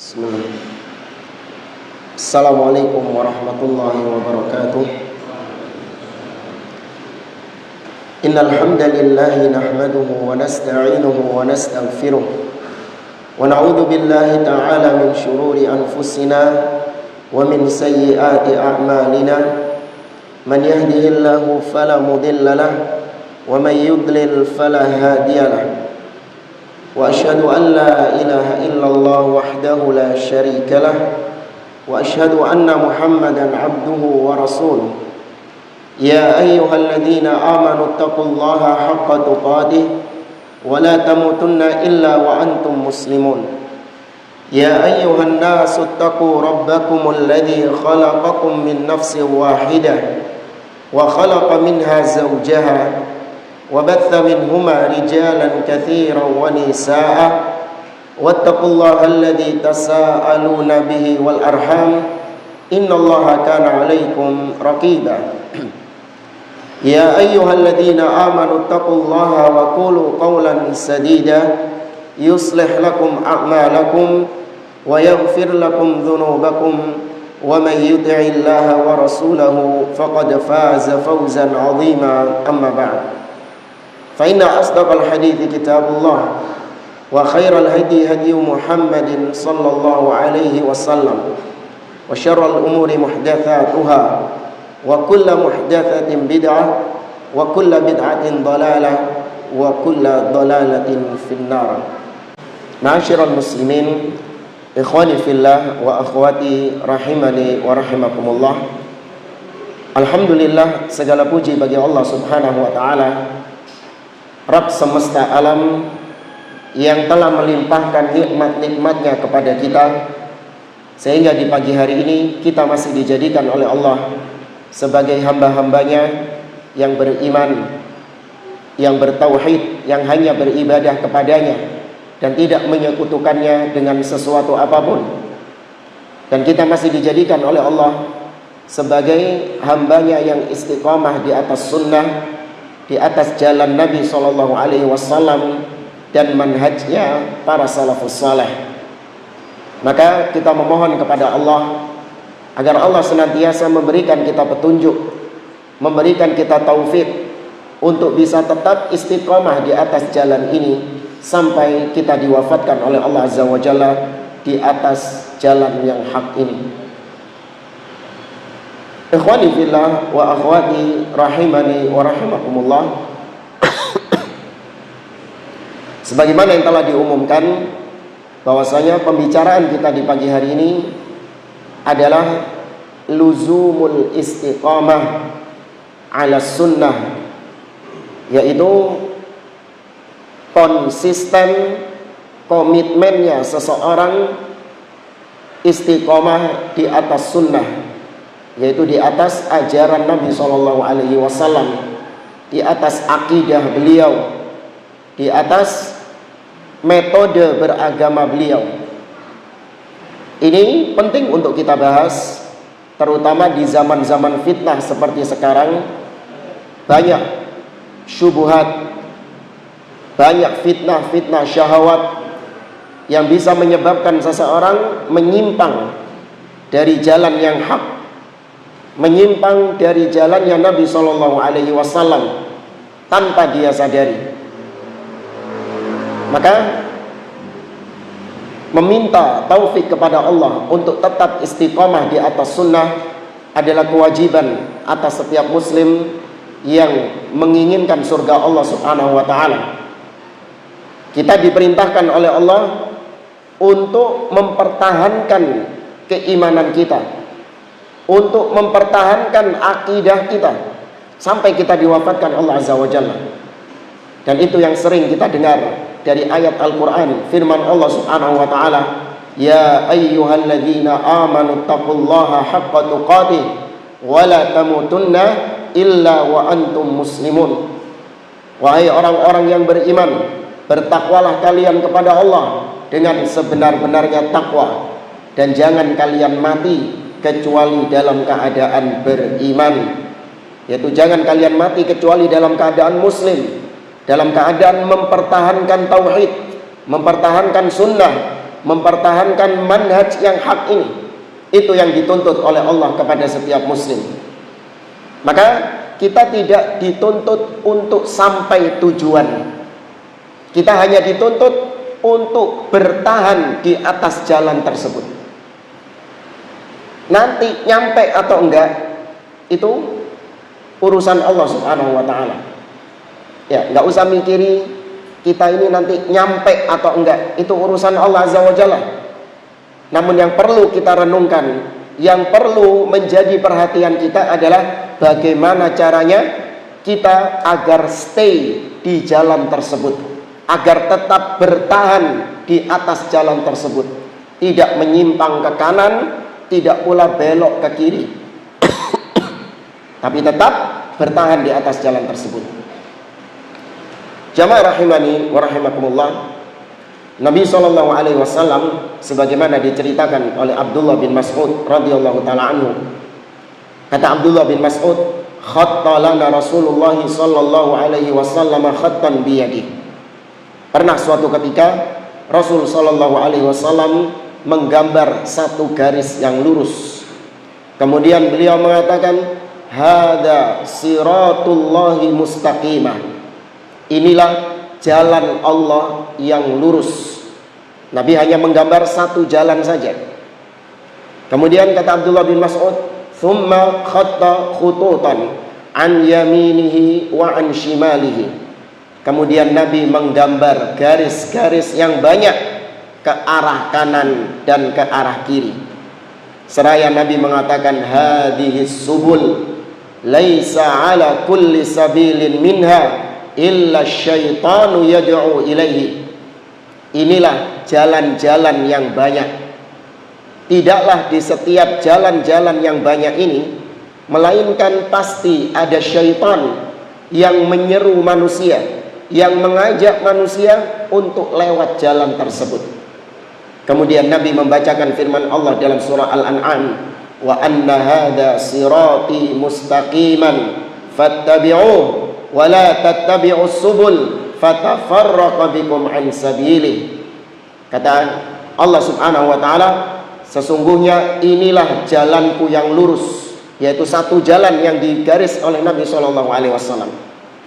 Bismillah. Assalamualaikum warahmatullahi wabarakatuh. Innal hamdalillah nahmaduhu wa nasta'inuhu wa nastaghfiruh wa na'udzu billahi ta'ala min shururi anfusina wa min sayyiati a'malina. Man yahdihillahu fala mudilla lahu wa man yudlil fala hadiya lahu. Wa asyhadu an la ilaha illallah wahdahu la syarika lah wa asyhadu anna Muhammadan abduhu wa rasuluh. Ya ayyuhalladzina amanu taqullaha haqqa tuqatih wa la tamutunna illa wa antum muslimun. Ya ayyuhan nasu taqu rabbakumul ladzi khalaqakum min nafsin wahidah wa khalaqa minha zawjaha وبث منهما رجالا كثيرا ونساء واتقوا الله الذي تساءلون به والأرحام إن الله كان عليكم رقيبا يا أيها الذين آمنوا اتقوا الله وقولوا قولا سديدا يصلح لكم أعمالكم ويغفر لكم ذنوبكم ومن يطع الله ورسوله فقد فاز فوزا عظيما أما بعد فإن أصدق الحديث كتاب الله وخير الهدي هدي محمد صلى الله عليه وسلم وشر الأمور محدثاتها وكل محدثة بدعة وكل بدعة ضلالة وكل ضلالة في النار. معاشر المسلمين إخواني في الله وأخواتي rahimani wa rahimakumullah. Alhamdulillah, segala puji bagi Allah Subhanahu wa taala, Rabb semesta alam, yang telah melimpahkan nikmat-nikmatnya kepada kita, sehingga di pagi hari ini kita masih dijadikan oleh Allah sebagai hamba-hambanya yang beriman, yang bertauhid, yang hanya beribadah kepadanya dan tidak menyekutukannya dengan sesuatu apapun. Dan kita masih dijadikan oleh Allah sebagai hambanya yang istiqamah di atas sunnah, di atas jalan Nabi SAW dan manhajnya para salafus saleh. Maka kita memohon kepada Allah agar Allah senantiasa memberikan kita petunjuk, memberikan kita taufik untuk bisa tetap istiqamah di atas jalan ini sampai kita diwafatkan oleh Allah Azza wa Jalla di atas jalan yang hak ini. Ikhwani fillah wa akhwati rahimani wa rahimakumullah. Sebagaimana yang telah diumumkan bahwasanya pembicaraan kita di pagi hari ini adalah luzumul istiqamah ala sunnah, yaitu konsisten komitmennya seseorang istiqamah di atas sunnah, yaitu di atas ajaran Nabi SAW, di atas akidah beliau, di atas metode beragama beliau. Ini penting untuk kita bahas, terutama di zaman-zaman fitnah seperti sekarang. Banyak syubhat, banyak fitnah-fitnah syahwat yang bisa menyebabkan seseorang menyimpang dari jalan yang hak, menyimpang dari jalannya Nabi SAW tanpa dia sadari. Maka meminta taufik kepada Allah untuk tetap istiqamah di atas sunnah adalah kewajiban atas setiap muslim yang menginginkan surga Allah Subhanahu wa taala. Kita diperintahkan oleh Allah untuk mempertahankan keimanan kita, untuk mempertahankan akidah kita sampai kita diwafatkan Allah Azza wa Jalla. Dan itu yang sering kita dengar dari ayat Al-Quran, firman Allah Subhanahu wa ta'ala, Ya ayyuhalladzina amanu taqullaha haqqa tuqatih wa la tamutunna illa wa antum muslimun. Wahai orang-orang yang beriman, bertakwalah kalian kepada Allah dengan sebenar-benarnya takwa, dan jangan kalian mati kecuali dalam keadaan beriman. Yaitu jangan kalian mati kecuali dalam keadaan muslim, dalam keadaan mempertahankan tauhid, mempertahankan sunnah, mempertahankan manhaj yang hak ini. Itu yang dituntut oleh Allah kepada setiap muslim. Maka kita tidak dituntut untuk sampai tujuan. Kita hanya dituntut untuk bertahan di atas jalan tersebut. Nanti nyampe atau enggak, itu urusan Allah Subhanahu wa ta'ala. Ya, enggak usah mikiri kita ini nanti nyampe atau enggak, itu urusan Allah Azza wa Jalla. Namun yang perlu kita renungkan, yang perlu menjadi perhatian kita adalah bagaimana caranya kita agar stay di jalan tersebut, agar tetap bertahan di atas jalan tersebut, tidak menyimpang ke kanan, tidak pula belok ke kiri, tapi tetap bertahan di atas jalan tersebut. Jamaah rahimani wa rahimakumullah, Nabi SAW sebagaimana diceritakan oleh Abdullah bin Mas'ud radhiyallahu taala anhu, kata Abdullah bin Mas'ud, khatta lana Rasulullah sallallahu alaihi wasallam khattan biyadihi. Pernah suatu ketika Rasul sallallahu alaihi wasallam menggambar satu garis yang lurus. Kemudian beliau mengatakan, hada siratullahi mustaqimah. Inilah jalan Allah yang lurus. Nabi hanya menggambar satu jalan saja. Kemudian kata Abdullah bin Mas'ud, thumma khatta khututan an yaminihi wa an shimalihi. Kemudian Nabi menggambar garis-garis yang banyak ke arah kanan dan ke arah kiri. Seraya Nabi mengatakan, hadhihi subul laisa ala kulli sabilin minha illa syaitanu yad'u ilaihi. Inilah jalan-jalan yang banyak. Tidaklah di setiap jalan-jalan yang banyak ini, melainkan pasti ada syaitan yang menyeru manusia, yang mengajak manusia untuk lewat jalan tersebut. Kemudian Nabi membacakan firman Allah dalam surah Al-An'am, wa anna hadha sirati mustaqiman fattabi'uh wa la tattabi'us subul fatafarraqa bikum an sabilih. Kata Allah Subhanahu wa taala, sesungguhnya inilah jalanku yang lurus, yaitu satu jalan yang digaris oleh Nabi sallallahu alaihi wasallam.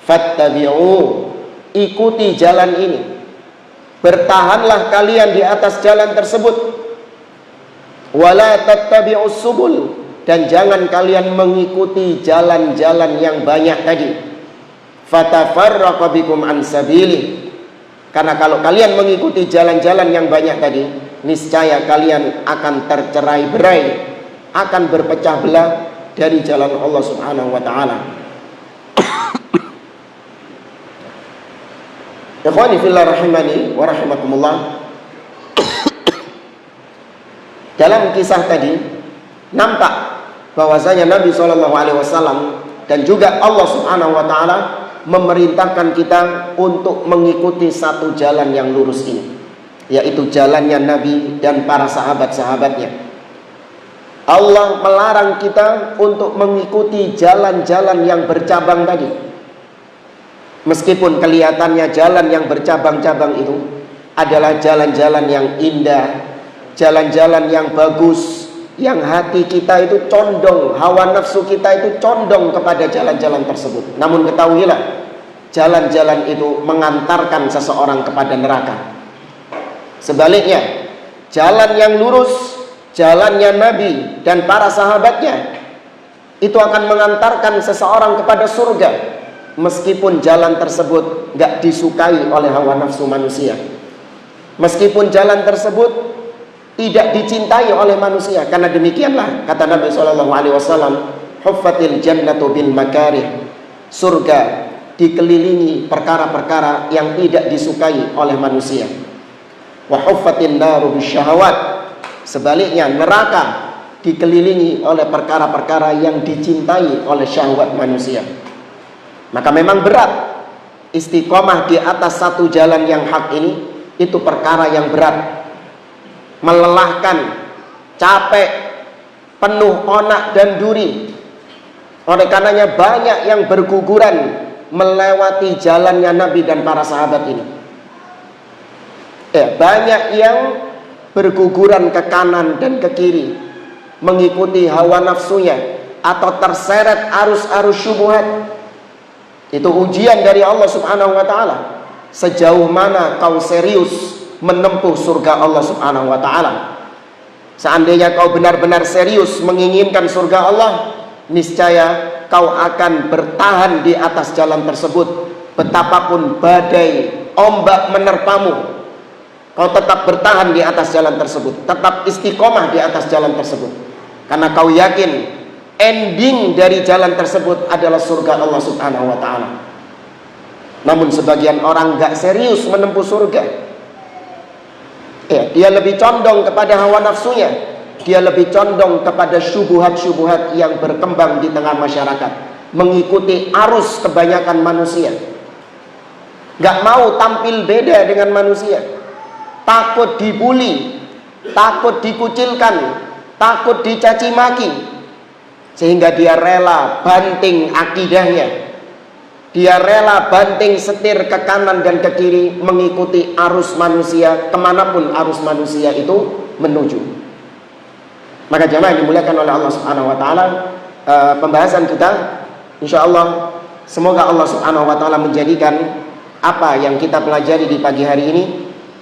Fattabi'u, ikuti jalan ini. Bertahanlah kalian di atas jalan tersebut. Wala tattabi'us subul, dan jangan kalian mengikuti jalan-jalan yang banyak tadi. Fatafarraqa bikum an sabili. Karena kalau kalian mengikuti jalan-jalan yang banyak tadi, niscaya kalian akan tercerai-berai, akan berpecah belah dari jalan Allah Subhanahu wa taala. Ikhwani fillah rahimani wa rahimakumullah. Dalam kisah tadi nampak bahwasanya Nabi SAW dan juga Allah Subhanahu wa taala memerintahkan kita untuk mengikuti satu jalan yang lurus ini, yaitu jalannya Nabi dan para sahabat-sahabatnya. Allah melarang kita untuk mengikuti jalan-jalan yang bercabang tadi. Meskipun kelihatannya jalan yang bercabang-cabang itu adalah jalan-jalan yang indah, jalan-jalan yang bagus, yang hati kita itu condong, hawa nafsu kita itu condong kepada jalan-jalan tersebut. Namun ketahuilah, jalan-jalan itu mengantarkan seseorang kepada neraka. Sebaliknya, jalan yang lurus, jalannya Nabi dan para sahabatnya, itu akan mengantarkan seseorang kepada surga, meskipun jalan tersebut gak disukai oleh hawa nafsu manusia, meskipun jalan tersebut tidak dicintai oleh manusia. Karena demikianlah kata Nabi SAW, huffatil jannatu bil makarih, surga dikelilingi perkara-perkara yang tidak disukai oleh manusia. Wa huffatin naru bisyahawat, sebaliknya neraka dikelilingi oleh perkara-perkara yang dicintai oleh syahwat manusia. Maka memang berat istiqomah di atas satu jalan yang hak ini, itu perkara yang berat, melelahkan, capek, penuh onak dan duri. Oleh karenanya banyak yang berguguran melewati jalannya Nabi dan para sahabat ini. Banyak yang berguguran ke kanan dan ke kiri, mengikuti hawa nafsunya, atau terseret arus-arus syubhat. Itu ujian dari Allah Subhanahu wa ta'ala. Sejauh mana kau serius menempuh surga Allah Subhanahu wa ta'ala. Seandainya kau benar-benar serius menginginkan surga Allah, niscaya kau akan bertahan di atas jalan tersebut. Betapapun badai, ombak menerpamu, kau tetap bertahan di atas jalan tersebut, tetap istiqomah di atas jalan tersebut, karena kau yakin ending dari jalan tersebut adalah surga Allah Subhanahu wa ta'ala. Namun sebagian orang gak serius menempuh surga. Dia lebih condong kepada hawa nafsunya, dia lebih condong kepada syubhat-syubhat yang berkembang di tengah masyarakat, mengikuti arus kebanyakan manusia. Gak mau tampil beda dengan manusia, takut dibully, takut dikucilkan, takut dicaci maki, sehingga dia rela banting akidahnya, dia rela banting setir ke kanan dan ke kiri, mengikuti arus manusia kemanapun arus manusia itu menuju. Maka jemaah yang dimuliakan oleh Allah Subhanahu wa ta'ala, pembahasan kita insya Allah, semoga Allah Subhanahu wa ta'ala menjadikan apa yang kita pelajari di pagi hari ini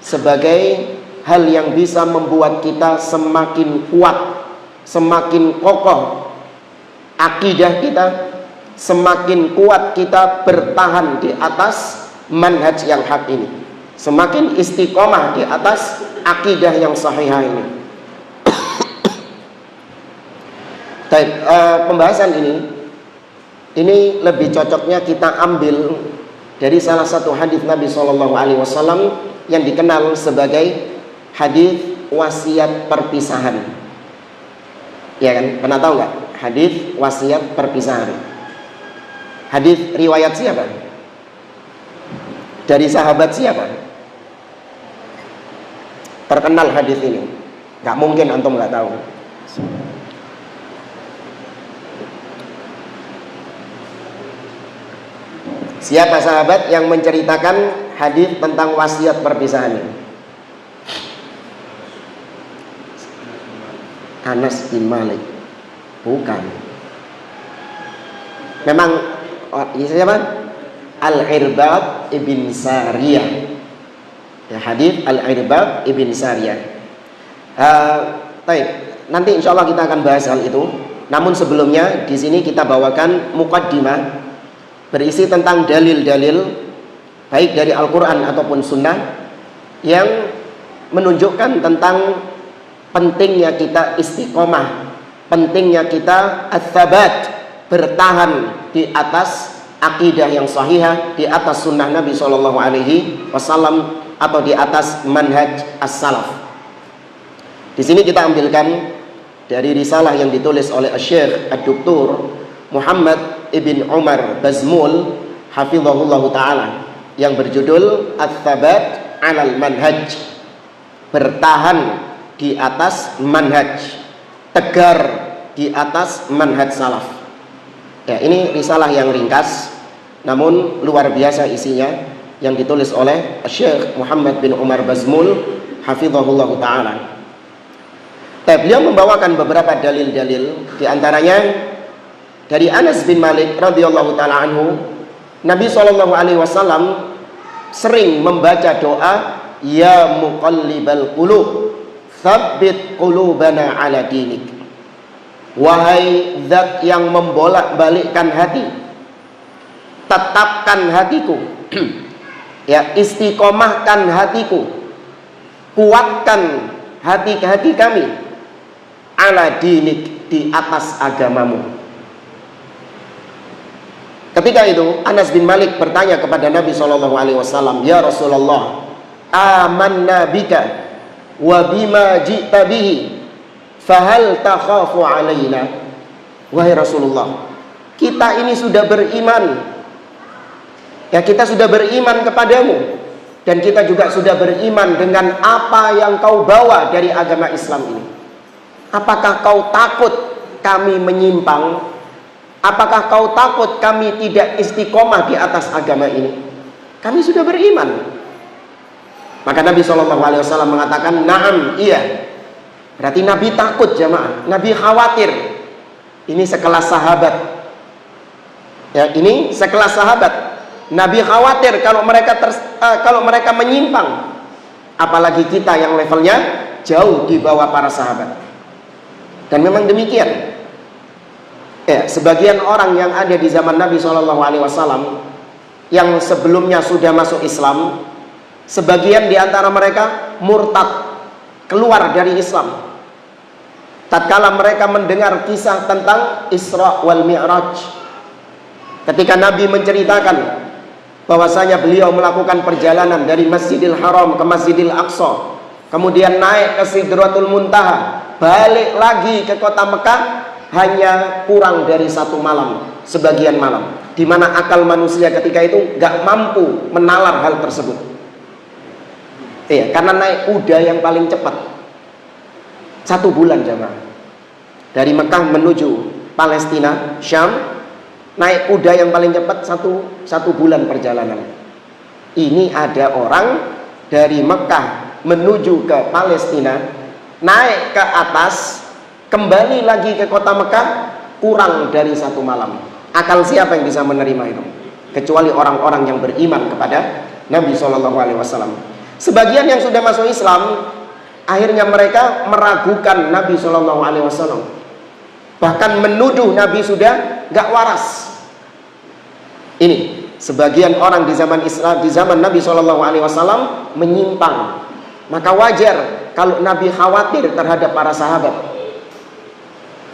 sebagai hal yang bisa membuat kita semakin kuat, semakin kokoh akidah kita, semakin kuat kita bertahan di atas manhaj yang hak ini, semakin istiqomah di atas akidah yang sahihah ini. Pembahasan ini lebih cocoknya kita ambil dari salah satu hadis Nabi SAW yang dikenal sebagai hadis wasiat perpisahan. Ya kan? Pernah tahu nggak? Hadis wasiat perpisahan. Hadis riwayat siapa? Dari sahabat siapa? Terkenal hadis ini. Nggak mungkin antum nggak tahu. Siapa sahabat yang menceritakan hadis tentang wasiat perpisahan ini? Anas bin Malik. Bukan. Memang siapa? Al-Irbad ibn Sariyah. Ya, hadis Al-Irbad ibn Sariyah. Nanti insya Allah kita akan bahas hal itu. Namun sebelumnya di sini kita bawakan muqaddimah berisi tentang dalil-dalil baik dari Al-Quran ataupun Sunnah yang menunjukkan tentang pentingnya kita istiqomah, pentingnya kita ats-tsabat, bertahan di atas akidah yang sahihah, di atas sunnah Nabi SAW atau di atas manhaj as-salaf. Di sini kita ambilkan dari risalah yang ditulis oleh Syekh Ad-Doktor Muhammad Ibn Umar Bazmul hafizahullahu ta'ala yang berjudul Ats-Tsabat 'alal Manhaj, bertahan di atas manhaj, tegar di atas manhaj salaf. Ya, ini risalah yang ringkas namun luar biasa isinya yang ditulis oleh Syekh Muhammad bin Umar Bazmul hafizahullahu ta'ala. Beliau membawakan beberapa dalil-dalil, di antaranya dari Anas bin Malik radhiyallahu taala anhu, Nabi SAW sering membaca doa, ya muqallibal qulub, tsabbit qulubana ala dinik. Wahai zat yang membolak-balikkan hati, tetapkan hatiku, ya, istiqomahkan hatiku, kuatkan hati-hati kami, ala dinik, di atas agamamu. Ketika itu Anas bin Malik bertanya kepada Nabi SAW, ya Rasulullah, amanna bika wa bima ji'ta bihi, fahal takhafu alaina. Wahai Rasulullah, kita ini sudah beriman, ya, kita sudah beriman kepadamu, dan kita juga sudah beriman dengan apa yang kau bawa dari agama Islam ini. Apakah kau takut kami menyimpang? Apakah kau takut kami tidak istiqomah di atas agama ini? Kami sudah beriman. Maka Nabi SAW mengatakan, "Na'am, iya." Berarti Nabi takut jamaah, Nabi khawatir. Ini sekelas sahabat. Ya, ini sekelas sahabat. Nabi khawatir kalau mereka menyimpang. Apalagi kita yang levelnya jauh di bawah para sahabat. Dan memang demikian. Ya, sebagian orang yang ada di zaman Nabi SAW yang sebelumnya sudah masuk Islam, sebagian di antara mereka murtad, keluar dari Islam tatkala mereka mendengar kisah tentang Isra wal Mi'raj. Ketika Nabi menceritakan bahwasanya beliau melakukan perjalanan dari Masjidil Haram ke Masjidil Aqsa, kemudian naik ke Sidratul Muntaha, balik lagi ke kota Mekah, hanya kurang dari 1 malam, sebagian malam, di mana akal manusia ketika itu gak mampu menalar hal tersebut. Iya, karena naik kuda yang paling cepat 1 bulan jamaah. Dari Mekah menuju Palestina, Syam, naik kuda yang paling cepat satu bulan perjalanan. Ini ada orang dari Mekah menuju ke Palestina, naik ke atas, kembali lagi ke kota Mekah, kurang dari 1 malam. Akal siapa yang bisa menerima itu? Kecuali orang-orang yang beriman kepada Nabi SAW. Sebagian yang sudah masuk Islam, akhirnya mereka meragukan Nabi SAW, bahkan menuduh Nabi sudah gak waras. Ini sebagian orang di zaman Islam, di zaman Nabi SAW menyimpang. Maka wajar kalau Nabi khawatir terhadap para sahabat,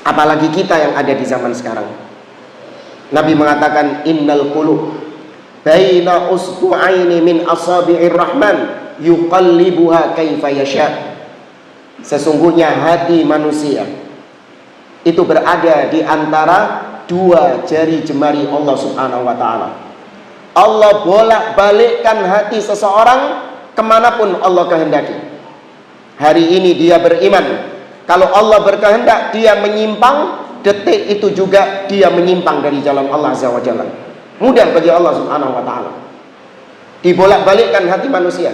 apalagi kita yang ada di zaman sekarang. Nabi mengatakan, "Innal qulub baina usbu'aini min asabi'ir rahman yuqallibuha kaifa yasha." Sesungguhnya hati manusia itu berada di antara 2 jari jemari Allah Subhanahu wa ta'ala. Allah bolak-balikkan hati seseorang kemanapun Allah kehendaki. Hari ini dia beriman, kalau Allah berkehendak dia menyimpang, detik itu juga dia menyimpang dari jalan Allah Azza wa Jalla. Mudah bagi Allah Subhanahu wa ta'ala. Dibolak-balikkan hati manusia.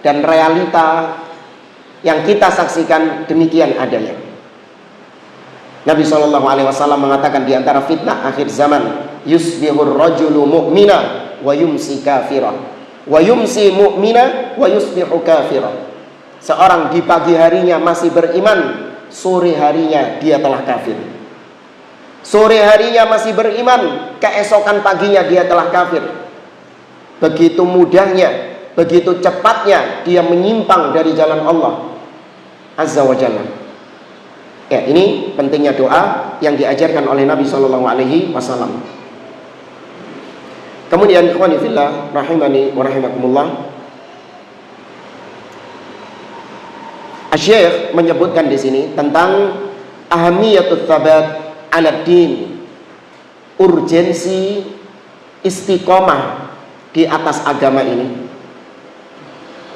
Dan realita yang kita saksikan demikian adanya. Nabi SAW mengatakan di antara fitnah akhir zaman, yusbihur rajulu mu'mina wa yumsi kafira, wa yumsi mu'mina wa yusbihu kafira. Seorang di pagi harinya masih beriman, sore harinya dia telah kafir. Sore harinya masih beriman, keesokan paginya dia telah kafir. Begitu mudahnya, begitu cepatnya dia menyimpang dari jalan Allah Azza wa Jalla. Ya, ini pentingnya doa yang diajarkan oleh Nabi SAW. Kemudian ikhwani fillah rahimani wa rahimakumullah, Asy-Syaikh menyebutkan di sini tentang ahamiyatut tsabat 'ala din, urgensi istiqomah di atas agama ini,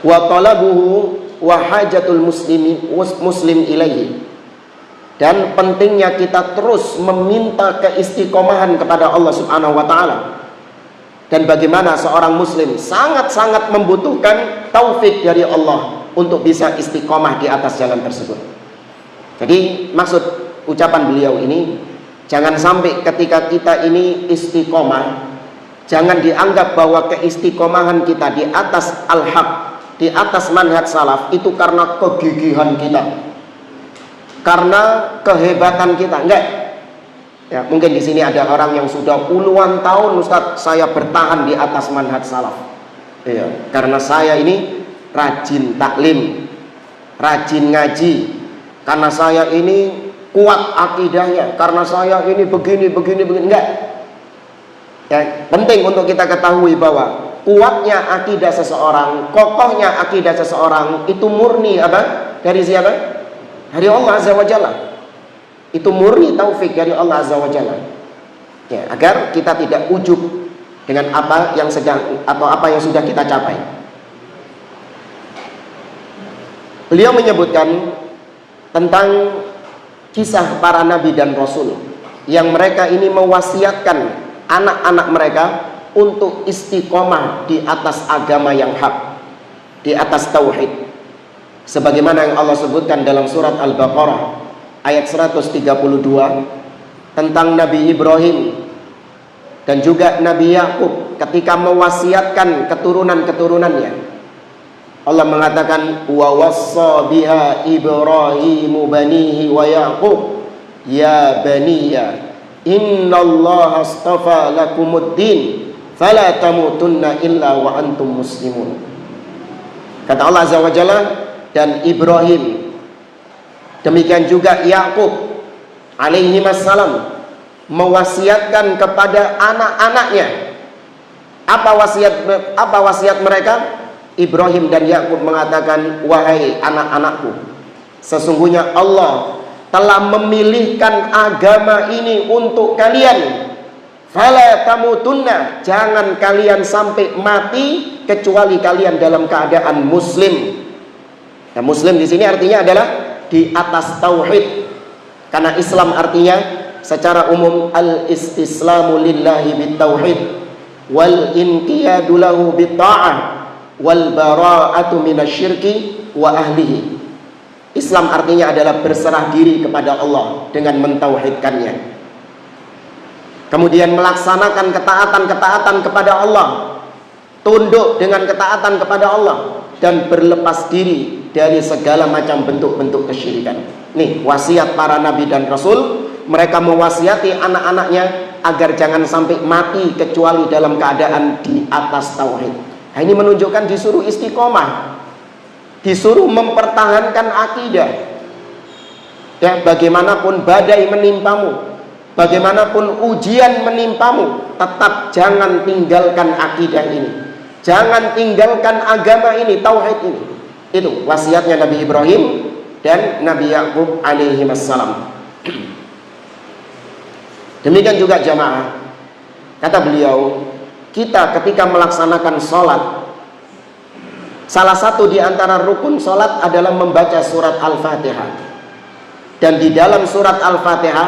wa talabuhu wa hajatul muslim ilaihi, dan pentingnya kita terus meminta keistiqomahan kepada Allah Subhanahu wa ta'ala, dan bagaimana seorang muslim sangat-sangat membutuhkan taufik dari Allah untuk bisa istiqomah di atas jalan tersebut. Jadi maksud ucapan beliau ini, jangan sampai ketika kita ini istiqomah, jangan dianggap bahwa keistiqomahan kita di atas al-haq, di atas manhaj salaf itu karena kegigihan kita, karena kehebatan kita. Enggak. Ya, mungkin di sini ada orang yang sudah puluhan tahun, Ustaz, saya bertahan di atas manhaj salaf. Iya, karena saya ini rajin taklim, rajin ngaji, karena saya ini kuat akidahnya, karena saya ini begini. Enggak. Ya, penting untuk kita ketahui bahwa kuatnya akidah seseorang, kokohnya akidah seseorang itu murni apa? Dari siapa? Dari Allah Azza wa Jalla. Itu murni taufik dari Allah Azza wa Jalla. Ya, agar kita tidak ujub dengan apa yang sedang atau apa yang sudah kita capai. Beliau menyebutkan tentang kisah para nabi dan rasul yang mereka ini mewasiatkan anak-anak mereka untuk istiqomah di atas agama yang hak. di atas tauhid. Sebagaimana yang Allah sebutkan dalam surat Al-Baqarah ayat 132 tentang Nabi Ibrahim dan juga Nabi Yakub ketika mewasiatkan keturunan-keturunannya. Allah mengatakan wa wassa biha Ibrahimu banihi wa Yaqub ya baniya innallaha astafa lakumuddin fala tamutunna illa wa antum muslimun. Kata Allah Azza wa Jalla, dan Ibrahim, demikian juga Yakub alaihi wassalam mewasiatkan kepada anak-anaknya. Apa wasiat mereka? Ibrahim dan Yakub mengatakan, wahai anak-anakku, sesungguhnya Allah telah memilihkan agama ini untuk kalian. Fala tamutunna, jangan kalian sampai mati kecuali kalian dalam keadaan muslim. Nah, muslim di sini artinya adalah di atas tauhid. Karena Islam artinya secara umum al-istislamu lillahi bitauhid wal inqiyadu lahu bitta'ah wal bara'atu minasyirki wa ahlihi. Islam artinya adalah berserah diri kepada Allah dengan mentauhidkannya, kemudian melaksanakan ketaatan-ketaatan kepada Allah, tunduk dengan ketaatan kepada Allah, dan berlepas diri dari segala macam bentuk-bentuk kesyirikan. Nih wasiat para nabi dan rasul. Mereka mewasiati anak-anaknya agar jangan sampai mati kecuali dalam keadaan di atas tauhid. Nah, ini menunjukkan disuruh istiqomah, disuruh mempertahankan akidah. Ya, bagaimanapun badai menimpamu, bagaimanapun ujian menimpamu, tetap jangan tinggalkan akidah ini. Jangan tinggalkan agama ini, tauhid ini. Itu wasiatnya Nabi Ibrahim dan Nabi Yakub alaihi wassalam. Demikian juga jamaah, kata beliau, kita ketika melaksanakan sholat, salah satu di antara rukun sholat adalah membaca surat Al-Fatihah. Dan di dalam surat Al-Fatihah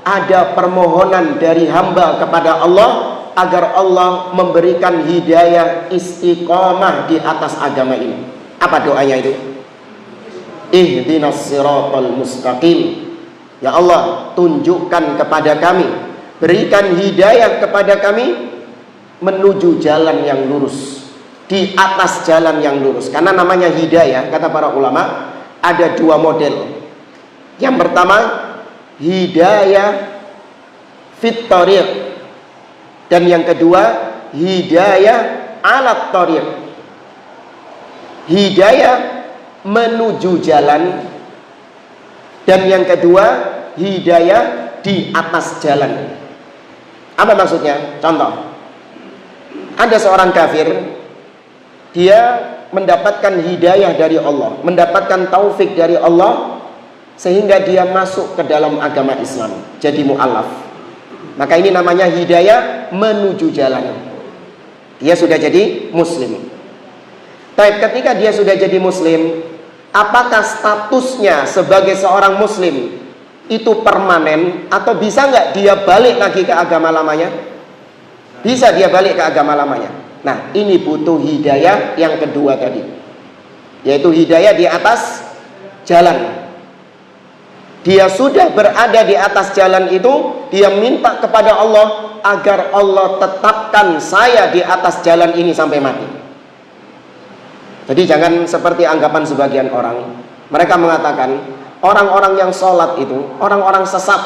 ada permohonan dari hamba kepada Allah agar Allah memberikan hidayah istiqomah di atas agama ini. Apa doanya itu? Ihdinas siratal mustaqim. Ya Allah, tunjukkan kepada kami, berikan hidayah kepada kami menuju jalan yang lurus, di atas jalan yang lurus. Karena namanya hidayah, kata para ulama, ada dua model. Yang pertama, hidayah fit thariq, dan yang kedua, hidayah alat thariq. Hidayah menuju jalan, dan yang kedua, hidayah di atas jalan. Apa maksudnya? Contoh, ada seorang kafir, dia mendapatkan hidayah dari Allah, mendapatkan taufik dari Allah, sehingga dia masuk ke dalam agama Islam, jadi mu'alaf. Maka ini namanya hidayah menuju jalan. Dia sudah jadi muslim. Tapi ketika dia sudah jadi muslim, apakah statusnya sebagai seorang muslim itu permanen, atau bisa nggak dia balik lagi ke agama lamanya? Bisa dia balik ke agama lamanya. Nah, ini butuh hidayah yang kedua tadi, yaitu hidayah di atas jalan. Dia sudah berada di atas jalan itu, dia minta kepada Allah agar Allah tetapkan saya di atas jalan ini sampai mati. Jadi jangan seperti anggapan sebagian orang. Mereka mengatakan orang-orang yang sholat itu orang-orang sesat.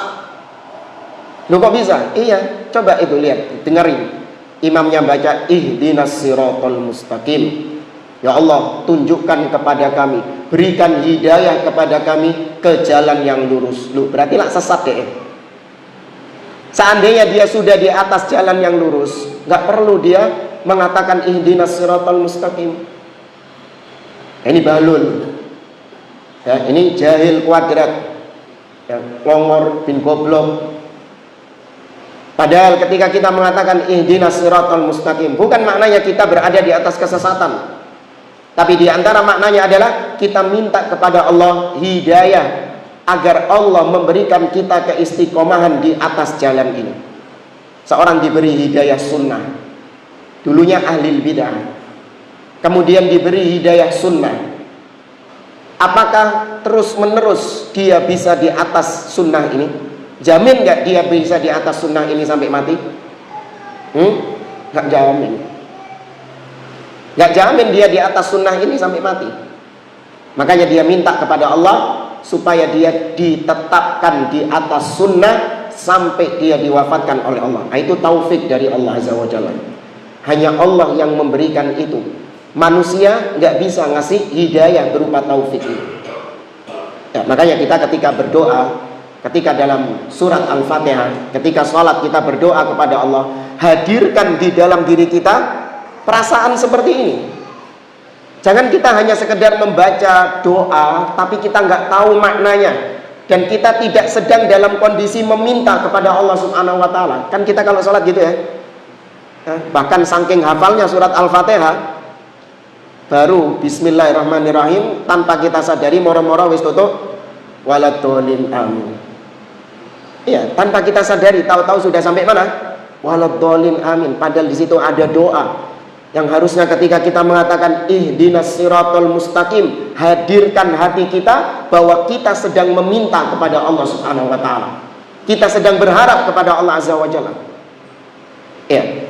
Loh kok bisa? Iya, coba itu lihat, dengerin. Imamnya baca ihdinas siratal mustaqim. Ya Allah, tunjukkan kepada kami, berikan hidayah kepada kami ke jalan yang lurus. Loh, berarti lah sesat deh. Seandainya dia sudah di atas jalan yang lurus, nggak perlu dia mengatakan ihdinas siratal mustaqim. Ini balul, ya, ini jahil kuadrat, ya, ngongor bin goblok. Padahal ketika kita mengatakan ihdinas siratal mustaqim, bukan maknanya kita berada di atas kesesatan, tapi di antara maknanya adalah kita minta kepada Allah hidayah agar Allah memberikan kita keistiqomahan di atas jalan ini. Seorang diberi hidayah sunnah, dulunya ahli bidah, kemudian diberi hidayah sunnah, apakah terus menerus dia bisa di atas sunnah ini? Jamin nggak dia bisa di atas sunnah ini sampai mati? Nggak jamin. Nggak jamin dia di atas sunnah ini sampai mati. Makanya dia minta kepada Allah supaya dia ditetapkan di atas sunnah sampai dia diwafatkan oleh Allah. Itu taufik dari Allah Azza wa Jalla. Hanya Allah yang memberikan itu. Manusia nggak bisa ngasih hidayah berupa taufik itu. Ya, makanya kita ketika berdoa, ketika dalam surat Al-Fatihah, ketika sholat kita berdoa kepada Allah, hadirkan di dalam diri kita perasaan seperti ini. Jangan kita hanya sekedar membaca doa, tapi kita nggak tahu maknanya. Dan kita tidak sedang dalam kondisi meminta kepada Allah Subhanahu wa Ta'ala. Kan kita kalau sholat gitu ya. Bahkan saking hafalnya surat Al-Fatihah, baru Bismillahirrahmanirrahim, tanpa kita sadari moro-moro wis tutup waladhdallin amin. Iya, tanpa kita sadari, tahu-tahu sudah sampai mana? Waladhdallin amin. Padahal di situ ada doa yang harusnya ketika kita mengatakan ihdinas siratal mustaqim, hadirkan hati kita bahwa kita sedang meminta kepada Allah Subhanahu wa Ta'ala. Kita sedang berharap kepada Allah Azza wa Jalla. Ya.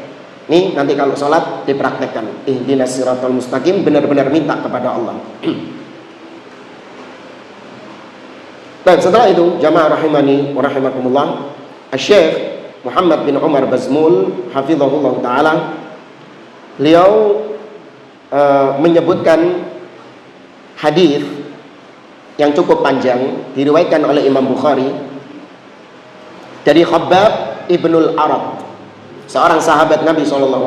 Ini nanti kalau sholat dipraktekkan ihdinas siratal mustaqim, benar-benar minta kepada Allah. Baik, setelah itu jamaah rahimani wa rahimakumullah, Syekh Muhammad bin Umar Bazmul hafizahullah ta'ala, beliau menyebutkan hadis yang cukup panjang diriwayatkan oleh Imam Bukhari dari Khabbab ibnul Arad, seorang sahabat Nabi SAW.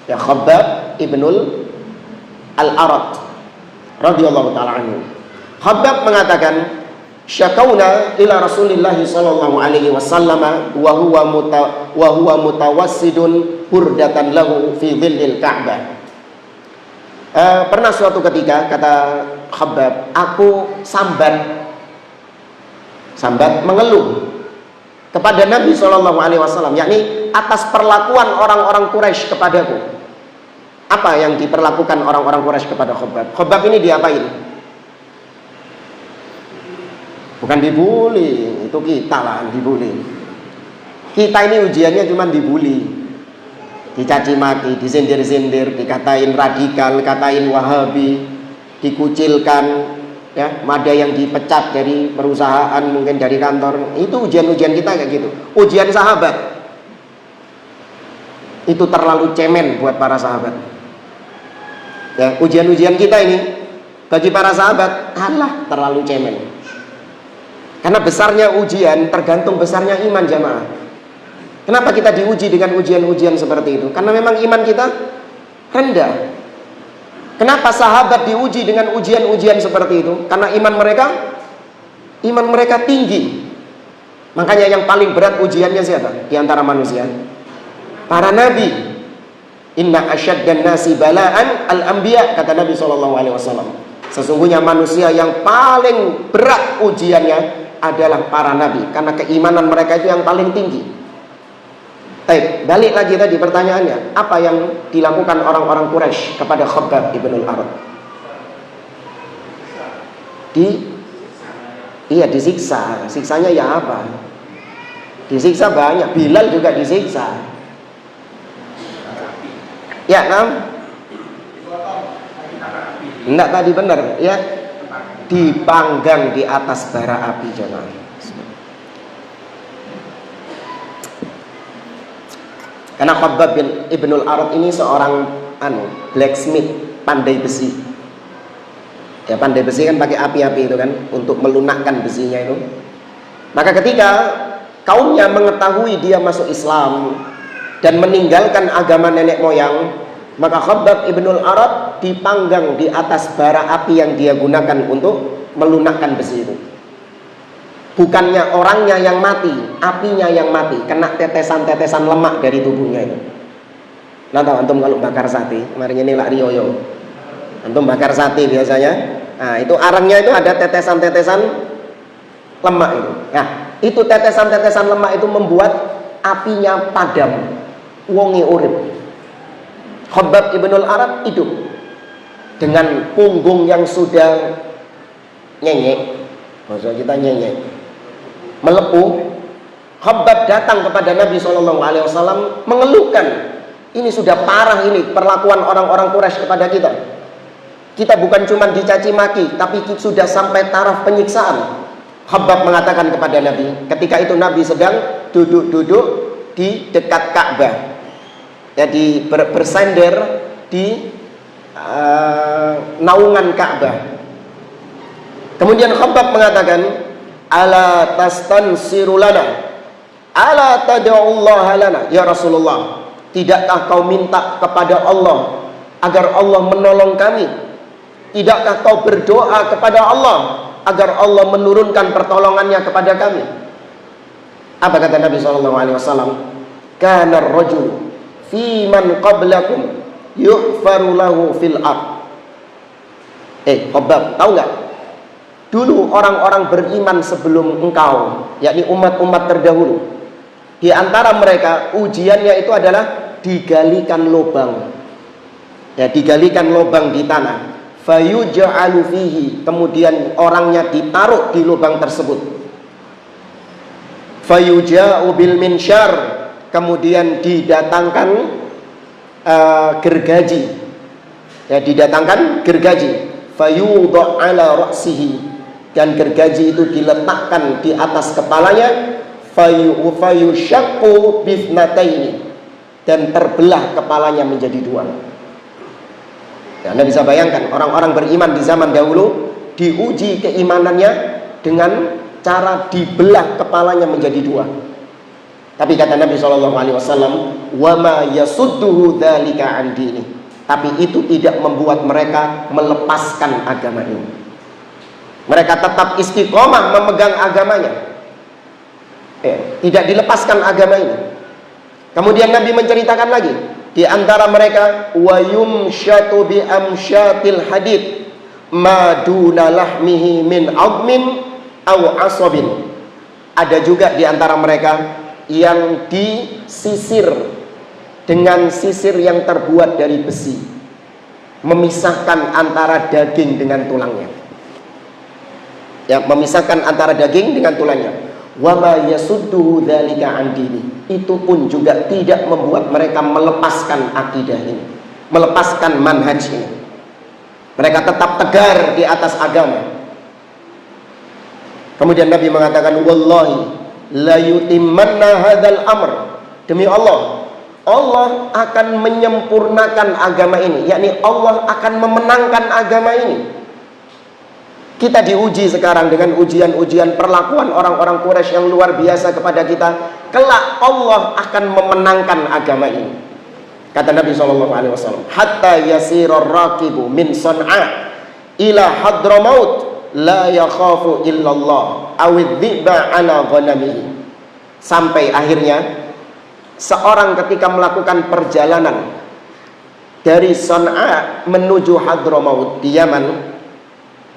Ya, Khabbab ibnul Al-Arad radhiyallahu ta'ala anhu. Khabbab mengatakan, syakauna ila Rasulillah sallallahu alaihi wasallam wa huwa mutawassidun burdatan lahu fi dhillil Ka'bah. Pernah suatu ketika, kata Khabbab, aku sambat mengeluh kepada Nabi sallallahu alaihi wasallam, yakni atas perlakuan orang-orang Quraisy kepadaku. Apa yang diperlakukan orang-orang Quraisy kepada Khabbab? Khabbab ini diapain? Bukan dibully, itu kita lah yang dibully. Kita ini ujiannya cuma dibully, dicaci maki, disindir-sindir, dikatain radikal, katain wahabi, dikucilkan, ya, ada yang dipecat dari perusahaan, mungkin dari kantor. Itu ujian-ujian kita kayak gitu. Ujian sahabat itu terlalu cemen buat para sahabat. Ya, ujian-ujian kita ini bagi para sahabat, alah, terlalu cemen. Karena besarnya ujian tergantung besarnya iman jamaah. Kenapa kita diuji dengan ujian-ujian seperti itu? Karena memang iman kita rendah. Kenapa sahabat diuji dengan ujian-ujian seperti itu? Karena iman mereka tinggi. Makanya yang paling berat ujiannya siapa? Di antara manusia, para nabi. Inna asyaddan nasi bala'an al-anbiya, kata Nabi SAW. Sesungguhnya manusia yang paling berat ujiannya adalah para nabi, karena keimanan mereka itu yang paling tinggi. Baik, balik lagi tadi pertanyaannya, apa yang dilakukan orang-orang Quraisy kepada Khabbab ibnul Arad? Disiksa. Siksanya ya apa? Disiksa banyak. Bilal juga disiksa. Ya, enggak tadi benar, ya. Dipanggang di atas bara api jemaah. Karena Khabbab bin Ibnul Arad ini seorang blacksmith, pandai besi. Ya, pandai besi kan pakai api-api itu kan untuk melunakkan besinya itu. Maka ketika kaumnya mengetahui dia masuk Islam dan meninggalkan agama nenek moyang, maka Khabbab ibnul Arad dipanggang di atas bara api yang dia gunakan untuk melunakkan besi itu. Bukannya orangnya yang mati, apinya yang mati, kena tetesan-tetesan lemak dari tubuhnya itu. Nah, tahu antum kalau bakar sate, kemarin ini lak riyoyo. Antum bakar sate biasanya, nah itu arangnya itu ada tetesan-tetesan lemak itu. Nah, itu tetesan-tetesan lemak itu membuat apinya padam, wonge urip. Khabbab ibnul Arat hidup dengan punggung yang sudah nyenyek, maksud kita nyenyek, melepuh. Khabbab datang kepada Nabi SAW mengeluhkan, ini sudah parah ini perlakuan orang-orang Quraisy kepada kita. Kita bukan cuma dicaci maki, tapi sudah sampai taraf penyiksaan. Khabbab mengatakan kepada Nabi, ketika itu Nabi sedang duduk-duduk di dekat Ka'bah, jadi bersender di naungan Ka'bah. Kemudian Khabbab mengatakan, ala tastansiru lana, ala tad'ullaha lana, ya Rasulullah, tidakkah kau minta kepada Allah agar Allah menolong kami? Tidakkah kau berdoa kepada Allah agar Allah menurunkan pertolongannya kepada kami? Apa kata Nabi SAW? Kana ar-rajul fi man qablakum yughfaru lahu fil ard. Khabbab, tahu nggak? Dulu orang-orang beriman sebelum engkau, yakni umat-umat terdahulu, di antara mereka ujiannya itu adalah digalikan lubang. Ya, digalikan lubang di tanah. Fayuj'alu fihi, kemudian orangnya ditaruh di lubang tersebut. Fayuja'u bil minsyar, kemudian didatangkan gergaji. Ya, didatangkan gergaji. Fayudha' ala ra'sihi, dan gergaji itu diletakkan di atas kepalanya. Fayushaqqu bithnataini, dan terbelah kepalanya menjadi dua. Ya, Anda bisa bayangkan orang-orang beriman di zaman dahulu diuji keimanannya dengan cara dibelah kepalanya menjadi dua. Tapi kata Nabi SAW, wa ma yasudduhu dzalika an dini, tapi itu tidak membuat mereka melepaskan agama ini. Mereka tetap istiqomah memegang agamanya, tidak dilepaskan agama ini. Kemudian Nabi menceritakan lagi, di antara mereka wa yumsyatu bi amsyatil hadid ma duna lahmihi min 'azmin aw 'asabin. Ada juga di antara mereka yang disisir dengan sisir yang terbuat dari besi, memisahkan antara daging dengan tulangnya. Ya, memisahkan antara daging dengan tulangnya. Wa ma yasudduhu dzalika an dini, itu pun juga tidak membuat mereka melepaskan akidah ini, melepaskan manhaj ini. Mereka tetap tegar di atas agama. Kemudian Nabi mengatakan, wallahi la yutimmanna hadzal amr, demi Allah, Allah akan menyempurnakan agama ini, yakni Allah akan memenangkan agama ini. Kita diuji sekarang dengan ujian-ujian perlakuan orang-orang Quraisy yang luar biasa kepada kita. Kelak Allah akan memenangkan agama ini. Kata Nabi SAW, hatta yasirar raqibu min Son'a ila Hadramaut la yakhafu illallah awidhi'ba ala ghanamihi. Sampai akhirnya seorang ketika melakukan perjalanan dari Son'a menuju Hadramaut di Yaman,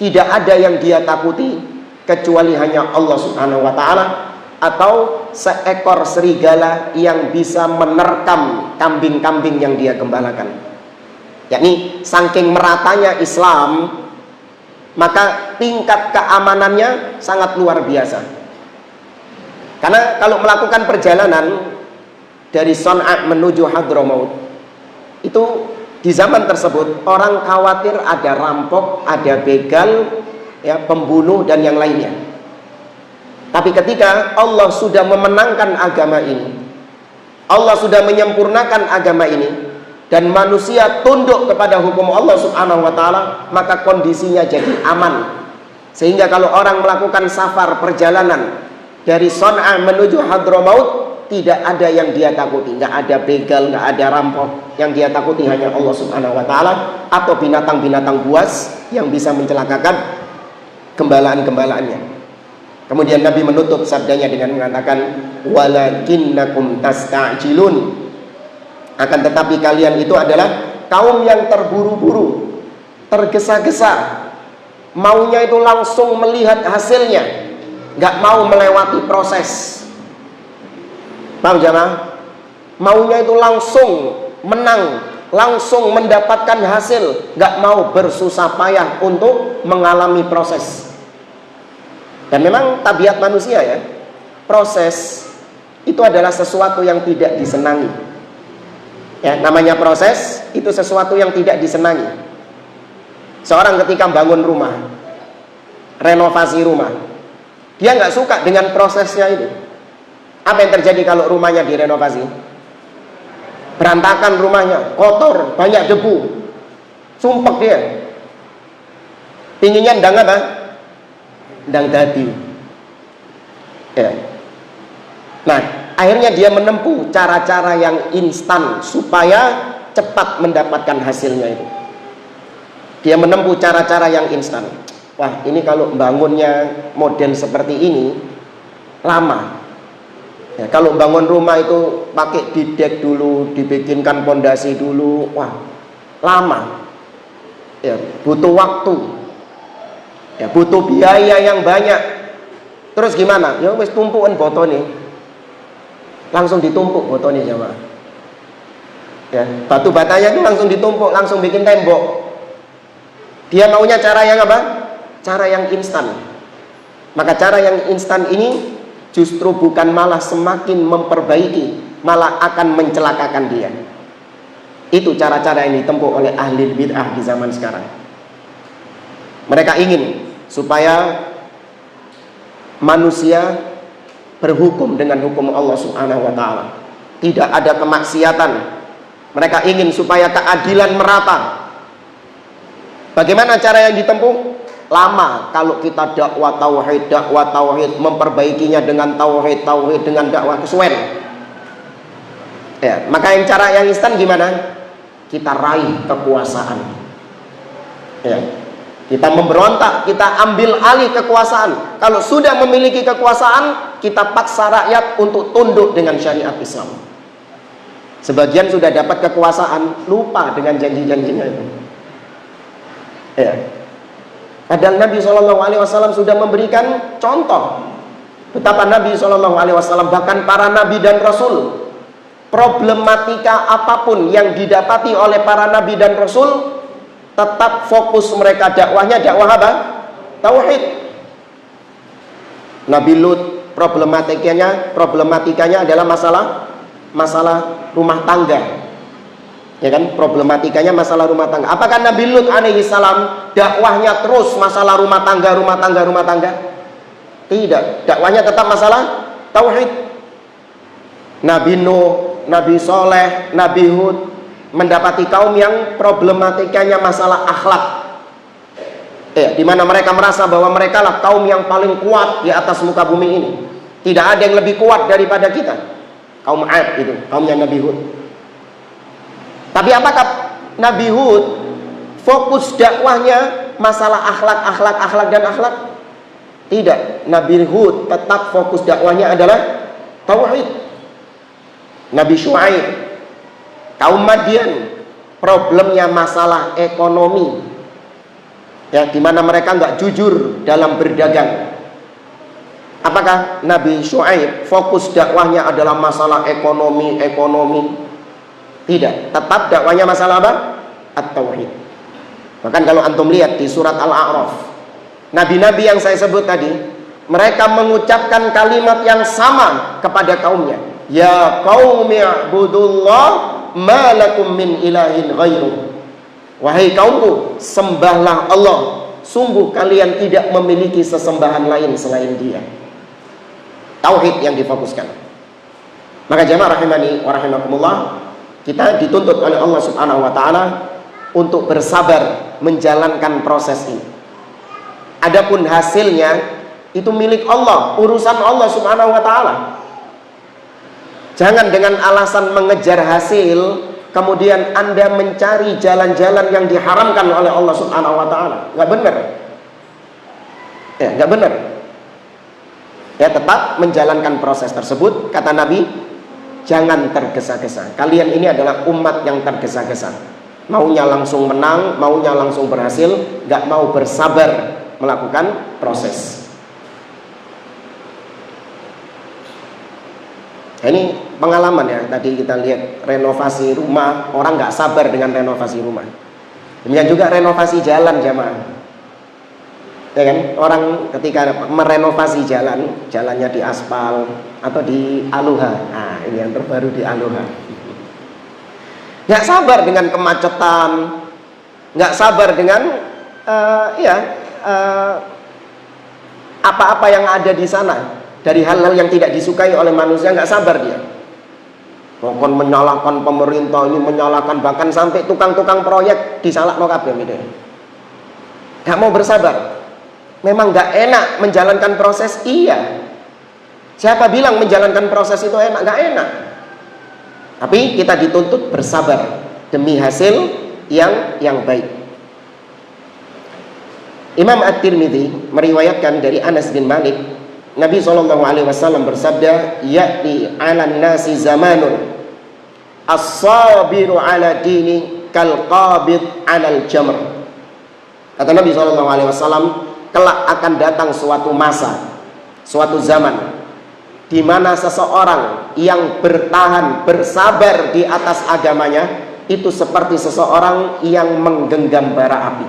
tidak ada yang dia takuti kecuali hanya Allah Subhanahu wa ta'ala, atau seekor serigala yang bisa menerkam kambing-kambing yang dia gembalakan. Yakni saking meratanya Islam, maka tingkat keamanannya sangat luar biasa. Karena kalau melakukan perjalanan dari Son'a menuju Hadramaut, itu di zaman tersebut orang khawatir ada rampok, ada begal, ya, pembunuh dan yang lainnya. Tapi ketika Allah sudah memenangkan agama ini, Allah sudah menyempurnakan agama ini, dan manusia tunduk kepada hukum Allah Subhanahu wa ta'ala, maka kondisinya jadi aman. Sehingga kalau orang melakukan safar perjalanan dari Son'a menuju Hadramaut, tidak ada yang dia takuti, nggak ada begal, nggak ada rampok. Yang dia takuti hanya Allah Subhanahu wa ta'ala, atau binatang-binatang buas yang bisa mencelakakan gembalaan-gembalaannya. Kemudian Nabi menutup sabdanya dengan mengatakan, walakinnakum tasta'jilun, akan tetapi kalian itu adalah kaum yang terburu-buru, tergesa-gesa, maunya itu langsung melihat hasilnya, nggak mau melewati proses. Paham jamaah? Maunya itu langsung menang, langsung mendapatkan hasil, nggak mau bersusah payah untuk mengalami proses. Dan memang tabiat manusia ya, proses itu adalah sesuatu yang tidak disenangi. Ya, namanya proses itu sesuatu yang tidak disenangi. Seorang ketika bangun rumah, renovasi rumah, dia nggak suka dengan prosesnya itu. Apa yang terjadi kalau rumahnya direnovasi? Berantakan rumahnya, kotor, banyak debu, sumpek dia. Pinginnya ndang apa? Ndang dadi. Ya. Nah, akhirnya dia menempuh cara-cara yang instan supaya cepat mendapatkan hasilnya itu. Dia menempuh cara-cara yang instan. Wah, ini kalau bangunnya model seperti ini lama. Ya, kalau bangun rumah itu pakai didek dulu, dibikinkan pondasi dulu, wah lama. Ya, butuh waktu. Ya, butuh biaya yang banyak. Terus gimana? Ya wis tumpukan botone. Langsung ditumpuk botone jamaah. Ya, batu batanya itu langsung ditumpuk, langsung bikin tembok. Dia maunya cara yang apa? Cara yang instan. Maka cara yang instan ini justru bukan malah semakin memperbaiki, malah akan mencelakakan dia. Itu cara-cara yang ditempuh oleh ahli bid'ah di zaman sekarang. Mereka ingin supaya manusia berhukum dengan hukum Allah Subhanahu wa ta'ala. Tidak ada kemaksiatan. Mereka ingin supaya keadilan merata. Bagaimana cara yang ditempuh? Lama kalau kita dakwah tauhid, memperbaikinya dengan tauhid dengan dakwah kesuwen. Ya, maka yang cara yang instan gimana? Kita raih kekuasaan. Ya. Kita memberontak, kita ambil alih kekuasaan. Kalau sudah memiliki kekuasaan, kita paksa rakyat untuk tunduk dengan syariat Islam. Sebagian sudah dapat kekuasaan, lupa dengan janji-janjinya itu. Ya. Padahal Nabi SAW sudah memberikan contoh betapa Nabi SAW, bahkan para Nabi dan Rasul, problematika apapun yang didapati oleh para Nabi dan Rasul, tetap fokus mereka dakwahnya dakwah apa? Tauhid. Nabi Lut problematikanya adalah masalah rumah tangga. Ya kan, problematikanya masalah rumah tangga. Apakah Nabi Lut alaihi salam dakwahnya terus masalah rumah tangga? Tidak, dakwahnya tetap masalah tauhid. Nabi Nuh, Nabi Soleh, Nabi Hud mendapati kaum yang problematikanya masalah akhlak. Ya, di mana mereka merasa bahwa mereka lah kaum yang paling kuat di atas muka bumi ini. Tidak ada yang lebih kuat daripada kita. Kaum Ad itu, kaumnya Nabi Hud. Tapi apakah Nabi Hud fokus dakwahnya masalah akhlak dan akhlak? Tidak. Nabi Hud tetap fokus dakwahnya adalah tauhid. Nabi Syuaib, kaum Madian, problemnya masalah ekonomi. Ya, di mana mereka nggak jujur dalam berdagang. Apakah Nabi Syuaib fokus dakwahnya adalah masalah ekonomi? Tidak, tetap dakwanya masalah apa? At-tauhid. Bahkan kalau antum lihat di surat Al-A'raf, nabi-nabi yang saya sebut tadi, mereka mengucapkan kalimat yang sama kepada kaumnya. Ya qaumi i'budullah ma lakum min ilahin ghairuh. Wahai kaumku, sembahlah Allah, sungguh kalian tidak memiliki sesembahan lain selain Dia. Tauhid yang difokuskan. Maka jamaah rahimani wa rahimakumullah, kita dituntut oleh Allah Subhanahu wa ta'ala untuk bersabar menjalankan proses ini. Adapun hasilnya itu milik Allah, urusan Allah Subhanahu wa ta'ala. Jangan dengan alasan mengejar hasil kemudian Anda mencari jalan-jalan yang diharamkan oleh Allah Subhanahu wa ta'ala. Nggak benar. Ya, nggak benar. Ya, tetap menjalankan proses tersebut. Kata Nabi, jangan tergesa-gesa. Kalian ini adalah umat yang tergesa-gesa. Maunya langsung menang, maunya langsung berhasil, nggak mau bersabar melakukan proses. Ini pengalaman ya. Tadi kita lihat renovasi rumah, orang nggak sabar dengan renovasi rumah. Demikian juga renovasi jalan jamaah. Ya kan? Orang ketika merenovasi jalan, jalannya di aspal atau di aluha. Nah, ini yang terbaru di aluha. Nggak sabar dengan kemacetan, nggak sabar dengan apa-apa yang ada di sana dari hal-hal yang tidak disukai oleh manusia, nggak sabar dia. Bahkan menyalahkan pemerintah, ini menyalahkan bahkan sampai tukang-tukang proyek disalahkan kabeh gitu. Nggak mau bersabar. Memang nggak enak menjalankan proses, iya. Siapa bilang menjalankan proses itu enak? Nggak enak. Tapi kita dituntut bersabar demi hasil yang baik. Imam At-Tirmidzi meriwayatkan dari Anas bin Malik, Nabi SAW bersabda, "Ya'ti 'alan nasi zamanun as-sabiru 'ala dini kal qabid 'alal jamr." Kata Nabi SAW, kelak akan datang suatu masa, suatu zaman di mana seseorang yang bertahan, bersabar di atas agamanya itu seperti seseorang yang menggenggam bara api.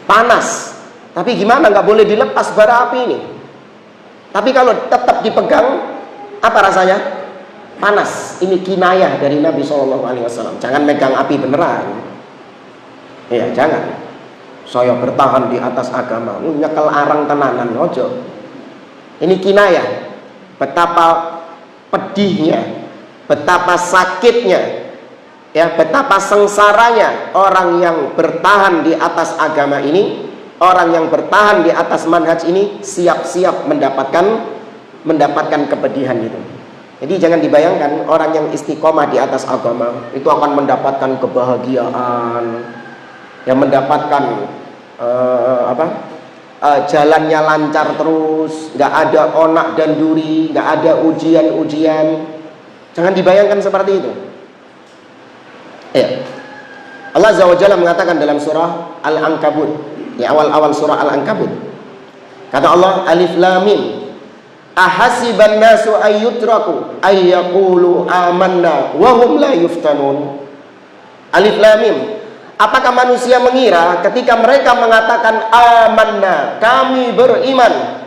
Panas, tapi gimana, nggak boleh dilepas bara api ini. Tapi kalau tetap dipegang, apa rasanya? Panas. Ini kinayah dari Nabi SAW. Jangan megang api beneran. Ya, jangan. Saya bertahan di atas agama, nyekel arang tenanan, ojo. Ini kinayah. Betapa pedihnya, betapa sakitnya, ya, betapa sengsaranya orang yang bertahan di atas agama ini, orang yang bertahan di atas manhaj ini siap-siap mendapatkan kepedihan itu. Jadi jangan dibayangkan orang yang istiqomah di atas agama itu akan mendapatkan kebahagiaan, yang mendapatkan jalannya lancar terus, nggak ada onak dan duri, nggak ada ujian-ujian. Jangan dibayangkan seperti itu. Ya. Allah Azza wa Jalla mengatakan dalam surah Al-Ankabut, di awal-awal surah Al-Ankabut, kata Allah, Alif Lam Mim, ahasiban nasu ayyutraku ayyaqulu amanna wa hum la yuftanun. Alif Lam Mim. Apakah manusia mengira ketika mereka mengatakan amanna, kami beriman,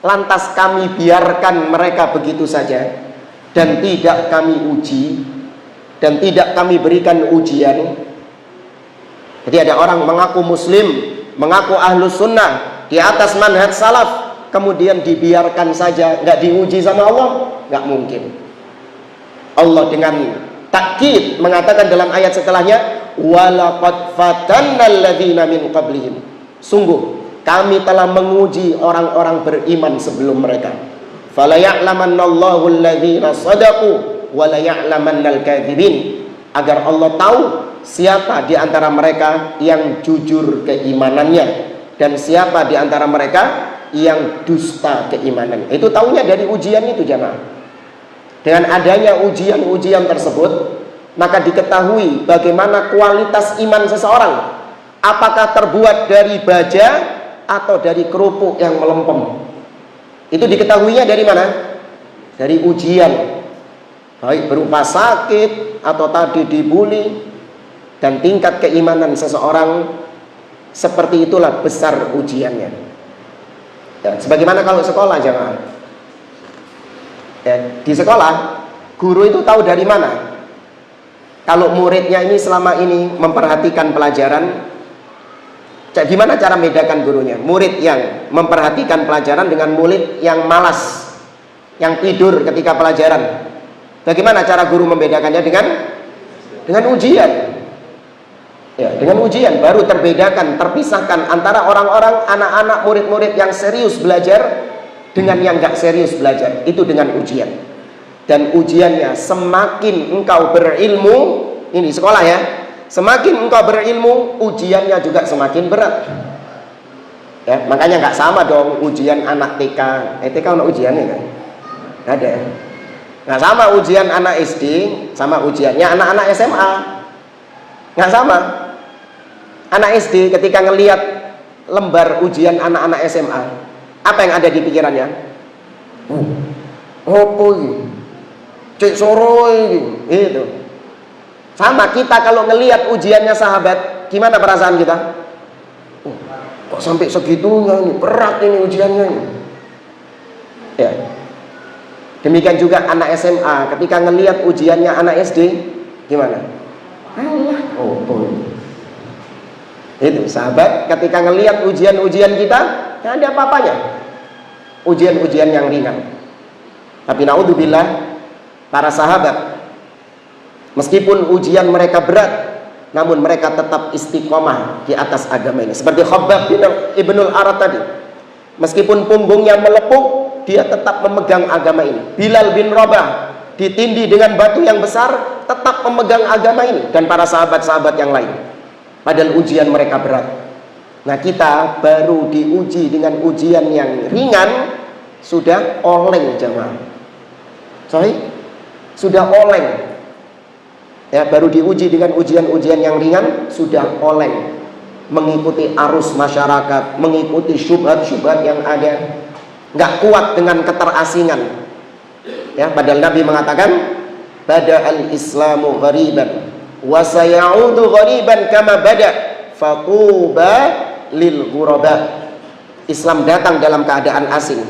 lantas kami biarkan mereka begitu saja dan tidak kami uji dan tidak kami berikan ujian? Jadi ada orang mengaku muslim, mengaku ahlus sunnah di atas manhaj salaf, kemudian dibiarkan saja, nggak diuji sama Allah? Nggak mungkin. Allah dengan takkid mengatakan dalam ayat setelahnya, walaqad fatannal ladzina min qablihim. Sungguh kami telah menguji orang-orang beriman sebelum mereka. Fala ya'lamannallahu alladzina shadaqu wa la ya'lamannal kadzibin. Agar Allah tahu siapa di antara mereka yang jujur keimanannya dan siapa di antara mereka yang dusta keimanannya. Itu taunya dari ujian itu jemaah. Dengan adanya ujian-ujian tersebut, maka diketahui bagaimana kualitas iman seseorang. Apakah terbuat dari baja atau dari kerupuk yang melempem. Itu diketahuinya dari mana? Dari ujian, baik berupa sakit atau tadi dibully. Dan tingkat keimanan seseorang seperti itulah besar ujiannya. Ya, sebagaimana kalau sekolah jemaah, ya, di sekolah guru itu tahu dari mana kalau muridnya ini selama ini memperhatikan pelajaran. Gimana cara membedakan gurunya? Murid yang memperhatikan pelajaran dengan murid yang malas, yang tidur ketika pelajaran. Bagaimana cara guru membedakannya? Dengan ujian. Ya, dengan ujian baru terbedakan, terpisahkan antara orang-orang, anak-anak, murid-murid yang serius belajar dengan yang gak serius belajar. Itu dengan ujian. Dan ujiannya semakin engkau berilmu, ini sekolah ya, semakin engkau berilmu, ujiannya juga semakin berat. Ya, makanya nggak sama dong ujian anak TK. TK ada ujiannya kan? Nggak ada. Nggak sama ujian anak SD sama ujiannya anak-anak SMA. Nggak sama. Anak SD ketika ngelihat lembar ujian anak-anak SMA, apa yang ada di pikirannya? Apa ini? cek soro itu. Sama kita kalau ngelihat ujiannya sahabat, gimana perasaan kita? Oh, kok sampai segitunya ini, berat ini ujiannya ini. Ya. Demikian juga anak SMA ketika ngelihat ujiannya anak SD, gimana? Allah, oh, itu sahabat ketika ngelihat ujian-ujian kita, nggak ada apa-apanya. Ujian-ujian yang ringan. Tapi naudzubillah, para sahabat meskipun ujian mereka berat, namun mereka tetap istiqomah di atas agama ini. Seperti Khabbab bin Ibnul Arat tadi, meskipun punggungnya melepuk, dia tetap memegang agama ini. Bilal bin Rabah ditindih dengan batu yang besar, tetap memegang agama ini. Dan para sahabat-sahabat yang lain, padahal ujian mereka berat. Nah, kita baru diuji dengan ujian yang ringan, sudah oleng jamaah. Sorry, sudah oleng. Ya, baru diuji dengan ujian-ujian yang ringan, sudah oleng. Mengikuti arus masyarakat, mengikuti syubhat-syubhat yang ada. Nggak kuat dengan keterasingan. Ya, padahal Nabi mengatakan, bada'al islamu ghariban wa sayaudu ghariban kama bada' fatuba lil ghuraba. Islam datang dalam keadaan asing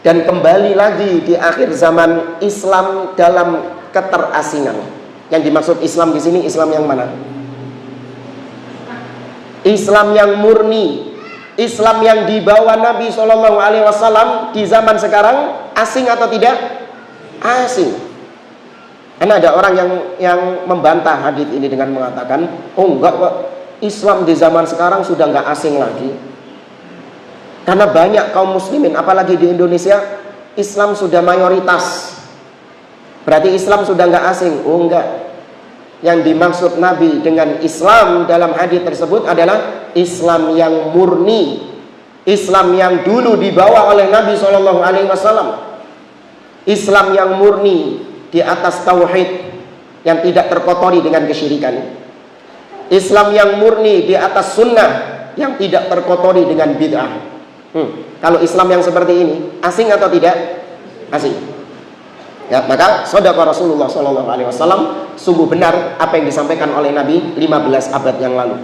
dan kembali lagi di akhir zaman Islam dalam keterasingan. Yang dimaksud Islam di sini Islam yang mana? Islam yang murni, Islam yang dibawa Nabi SAW di zaman sekarang, asing atau tidak? Asing. Karena ada orang yang membantah hadis ini dengan mengatakan, oh enggak Pak, Islam di zaman sekarang sudah enggak asing lagi. Karena banyak kaum muslimin, apalagi di Indonesia, Islam sudah mayoritas. Berarti Islam sudah enggak asing. Oh enggak. Yang dimaksud Nabi dengan Islam dalam hadis tersebut adalah Islam yang murni, Islam yang dulu dibawa oleh Nabi SAW. Islam yang murni di atas tauhid yang tidak terkotori dengan kesyirikan. Islam yang murni di atas sunnah yang tidak terkotori dengan bid'ah. Kalau Islam yang seperti ini asing atau tidak? Asing. Ya, maka shadaqa Rasulullah SAW, sungguh benar apa yang disampaikan oleh Nabi 15 abad yang lalu,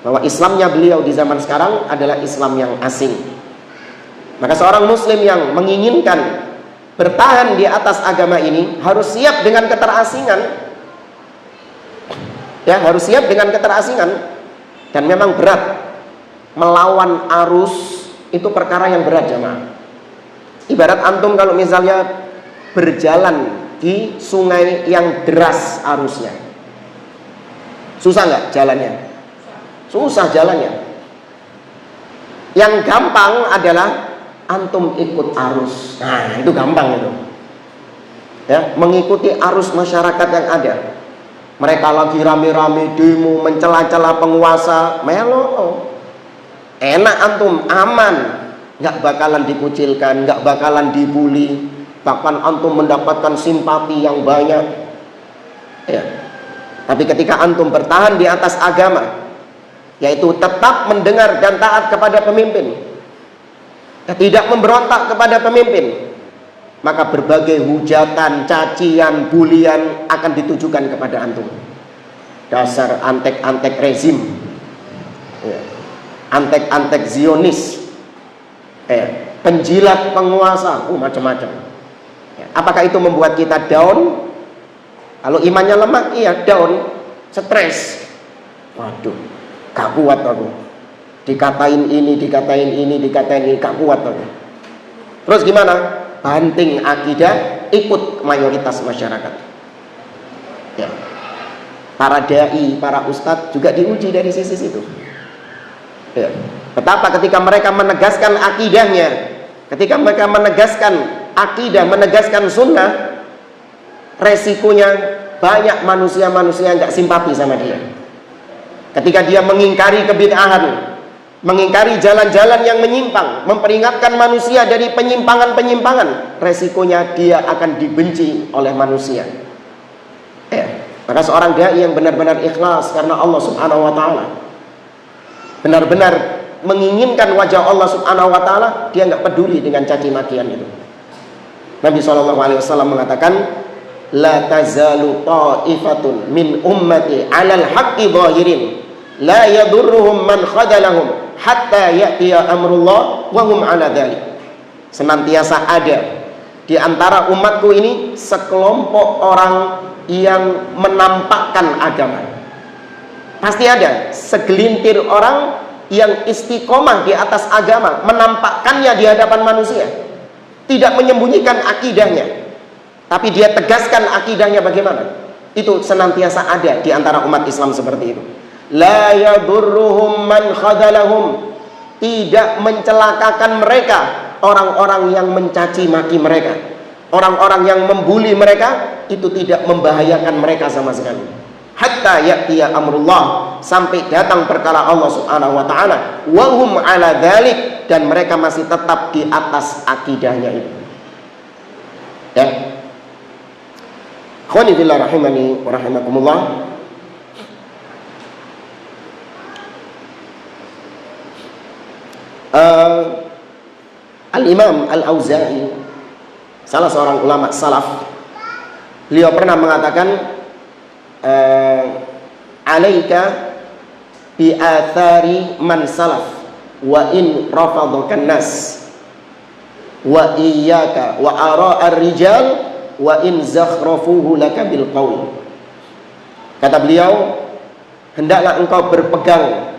bahwa Islamnya beliau di zaman sekarang adalah Islam yang asing. Maka seorang muslim yang menginginkan bertahan di atas agama ini harus siap dengan keterasingan. Ya, harus siap dengan keterasingan. Dan memang berat. Melawan arus itu perkara yang berat jamaah. Ibarat antum kalau misalnya berjalan di sungai yang deras arusnya, susah nggak jalannya? Susah jalannya. Yang gampang adalah antum ikut arus. Nah, itu gampang itu. Ya, mengikuti arus masyarakat yang ada. Mereka lagi rame-rame demo mencela-cela penguasa, melo. Enak antum, aman, nggak bakalan dikucilkan, nggak bakalan dibully. Bahkan antum mendapatkan simpati yang banyak. Ya. Tapi ketika antum bertahan di atas agama, yaitu tetap mendengar dan taat kepada pemimpin, tidak memberontak kepada pemimpin, maka berbagai hujatan, cacian, bulian akan ditujukan kepada antum. Dasar antek-antek rezim, ya. Antek-antek Zionis, penjilat penguasa, macam-macam. Apakah itu membuat kita down? Kalau imannya lemah, iya down, stres. Waduh, gak kuat aku. Dikatain ini, gak kuat aku. Terus gimana? Banting akidah, ikut mayoritas masyarakat. Ya. Para dai, para ustadz juga diuji dari sisi situ. Ya. Betapa ketika mereka menegaskan akidahnya, ketika mereka menegaskan akidah, menegaskan sunnah, resikonya banyak manusia-manusia yang gak simpati sama dia. Ketika dia mengingkari kebid'ahan, mengingkari jalan-jalan yang menyimpang, memperingatkan manusia dari penyimpangan-penyimpangan, resikonya dia akan dibenci oleh manusia. Maka seorang dai yang benar-benar ikhlas karena Allah Subhanahu wa ta'ala, benar-benar menginginkan wajah Allah Subhanahu wa ta'ala, dia nggak peduli dengan caci makian itu. Nabi SAW mengatakan, la tazalu ta'ifatun min ummati 'alal haqqi zahirin la yadurruhum man khadalahum hatta ya'tiya amrullah wa hum 'ala dzalik. Senantiasa ada di antara umatku ini sekelompok orang yang menampakkan agama. Pasti ada segelintir orang yang istiqomah di atas agama, menampakkannya di hadapan manusia, tidak menyembunyikan akidahnya, tapi dia tegaskan akidahnya bagaimana. Itu senantiasa ada di antara umat Islam seperti itu. La yadurruhum man khadalahum, tidak mencelakakan mereka orang-orang yang mencaci maki mereka, orang-orang yang membuli mereka, itu tidak membahayakan mereka sama sekali. Hatta ya'tiya amrullah, sampai datang perkara Allah Subhanahu wa taala, wa hum 'ala dzalik, dan mereka masih tetap di atas akidahnya itu. Ya. Khawani fillah rahimani wa rahimakumullah. Al-Imam Al-Auza'i, salah seorang ulama salaf, beliau pernah mengatakan, alaika bi athari man salaf wa in rafadakan nas wa iyyaka wa ara'ar rijal wa in zakhrafuhu laka bil qaul. Kata beliau, hendaklah engkau berpegang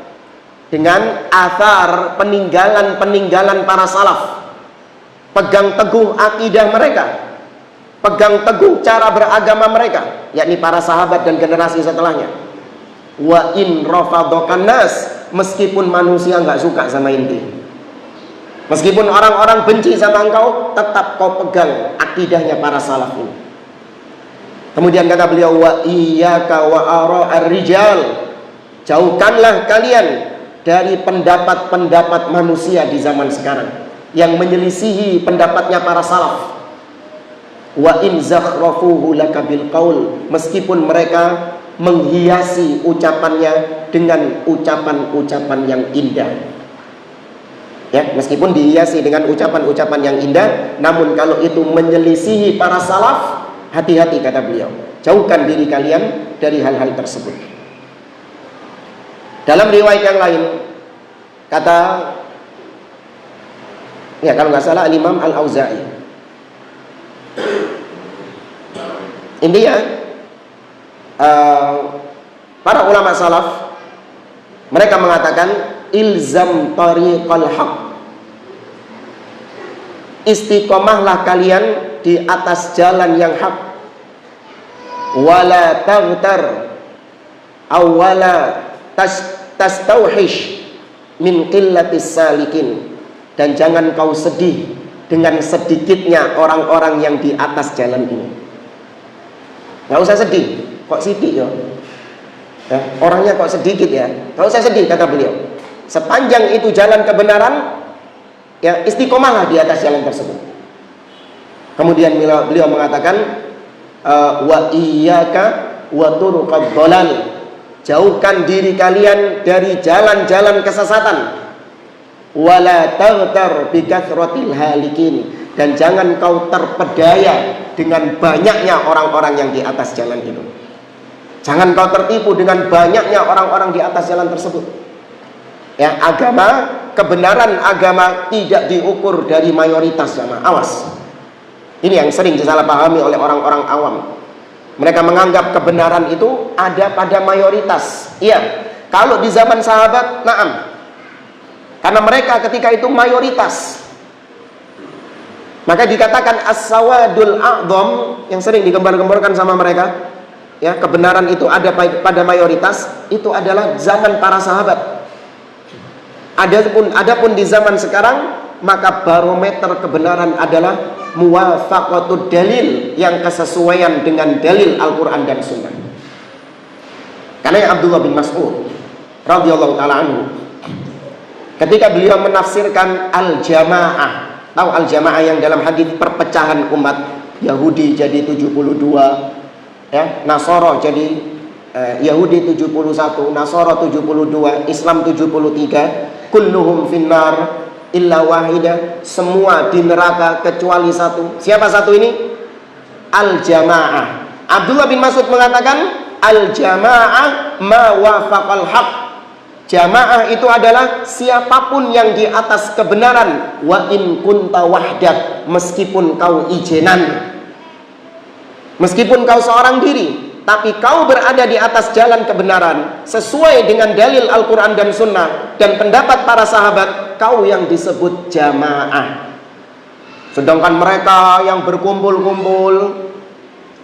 dengan athar, peninggalan-peninggalan para salaf. Pegang teguh akidah mereka, pegang teguh cara beragama mereka, yakni para sahabat dan generasi setelahnya. Wa in rafadakan nas, meskipun manusia nggak suka sama inti, meskipun orang-orang benci sama engkau, tetap kau pegang akidahnya para salaf ini. Kemudian kata beliau, wa iyyaka wa ara'ar rijal, jauhkanlah kalian dari pendapat-pendapat manusia di zaman sekarang yang menyelisihi pendapatnya para salaf. Wa in zakhrafuhu laka bil qaul, meskipun mereka menghiasi ucapannya dengan ucapan-ucapan yang indah. Ya, meskipun dihiasi dengan ucapan-ucapan yang indah, namun kalau itu menyelisihi para salaf, hati-hati kata beliau. Jauhkan diri kalian dari hal-hal tersebut. Dalam riwayat yang lain, kata, ya kalau nggak salah Al-Imam Al-Auza'i, intinya para ulama salaf mereka mengatakan, ilzam tariqal haq, istiqomahlah kalian di atas jalan yang hak, wala taghtar awala tastauhish min qillatis salikin, dan jangan kau sedih dengan sedikitnya orang-orang yang di atas jalan ini. Nggak usah sedih, kok sidik ya? Orangnya kok sedikit ya? Nggak usah sedih kata beliau. Sepanjang itu jalan kebenaran, ya istiqomahlah di atas jalan tersebut. Kemudian beliau mengatakan, wa iyyaka wa turuqad dhalal, jauhkan diri kalian dari jalan-jalan kesesatan. Wala taghtar bi kathratil halikin, dan jangan kau terpedaya dengan banyaknya orang-orang yang di atas jalan itu. Jangan kau tertipu dengan banyaknya orang-orang di atas jalan tersebut. Ya, agama, kebenaran agama tidak diukur dari mayoritas, jamaah. Awas. Ini yang sering disalahpahami oleh orang-orang awam. Mereka menganggap kebenaran itu ada pada mayoritas. Iya, kalau di zaman sahabat, na'am, karena mereka ketika itu mayoritas, maka dikatakan as-sawadul a'dham, yang sering digembar-gemborkan sama mereka, ya, kebenaran itu ada pada mayoritas, itu adalah zaman para sahabat. Adapun di zaman sekarang, maka barometer kebenaran adalah muwafaqatud dalil, yang kesesuaian dengan dalil Al-Quran dan Sunnah. Karena Abdullah bin Mas'ud radhiyallahu ta'ala anhu, ketika beliau menafsirkan al-jamaah, tahu al-jamaah yang dalam hadis perpecahan umat, Yahudi jadi 72, ya, Nasara jadi Yahudi 71, Nasara 72, Islam 73, kulluhum finnar illa wahida, semua di neraka kecuali satu. Siapa satu ini? Al-jamaah. Abdullah bin Mas'ud mengatakan, al-jama'ah ma wafaqal haq. Jamaah itu adalah siapapun yang di atas kebenaran, wa in kunta wahdak, meskipun kau ijenan, meskipun kau seorang diri, tapi kau berada di atas jalan kebenaran sesuai dengan dalil Al-Quran dan Sunnah dan pendapat para sahabat, kau yang disebut jamaah. Sedangkan mereka yang berkumpul-kumpul,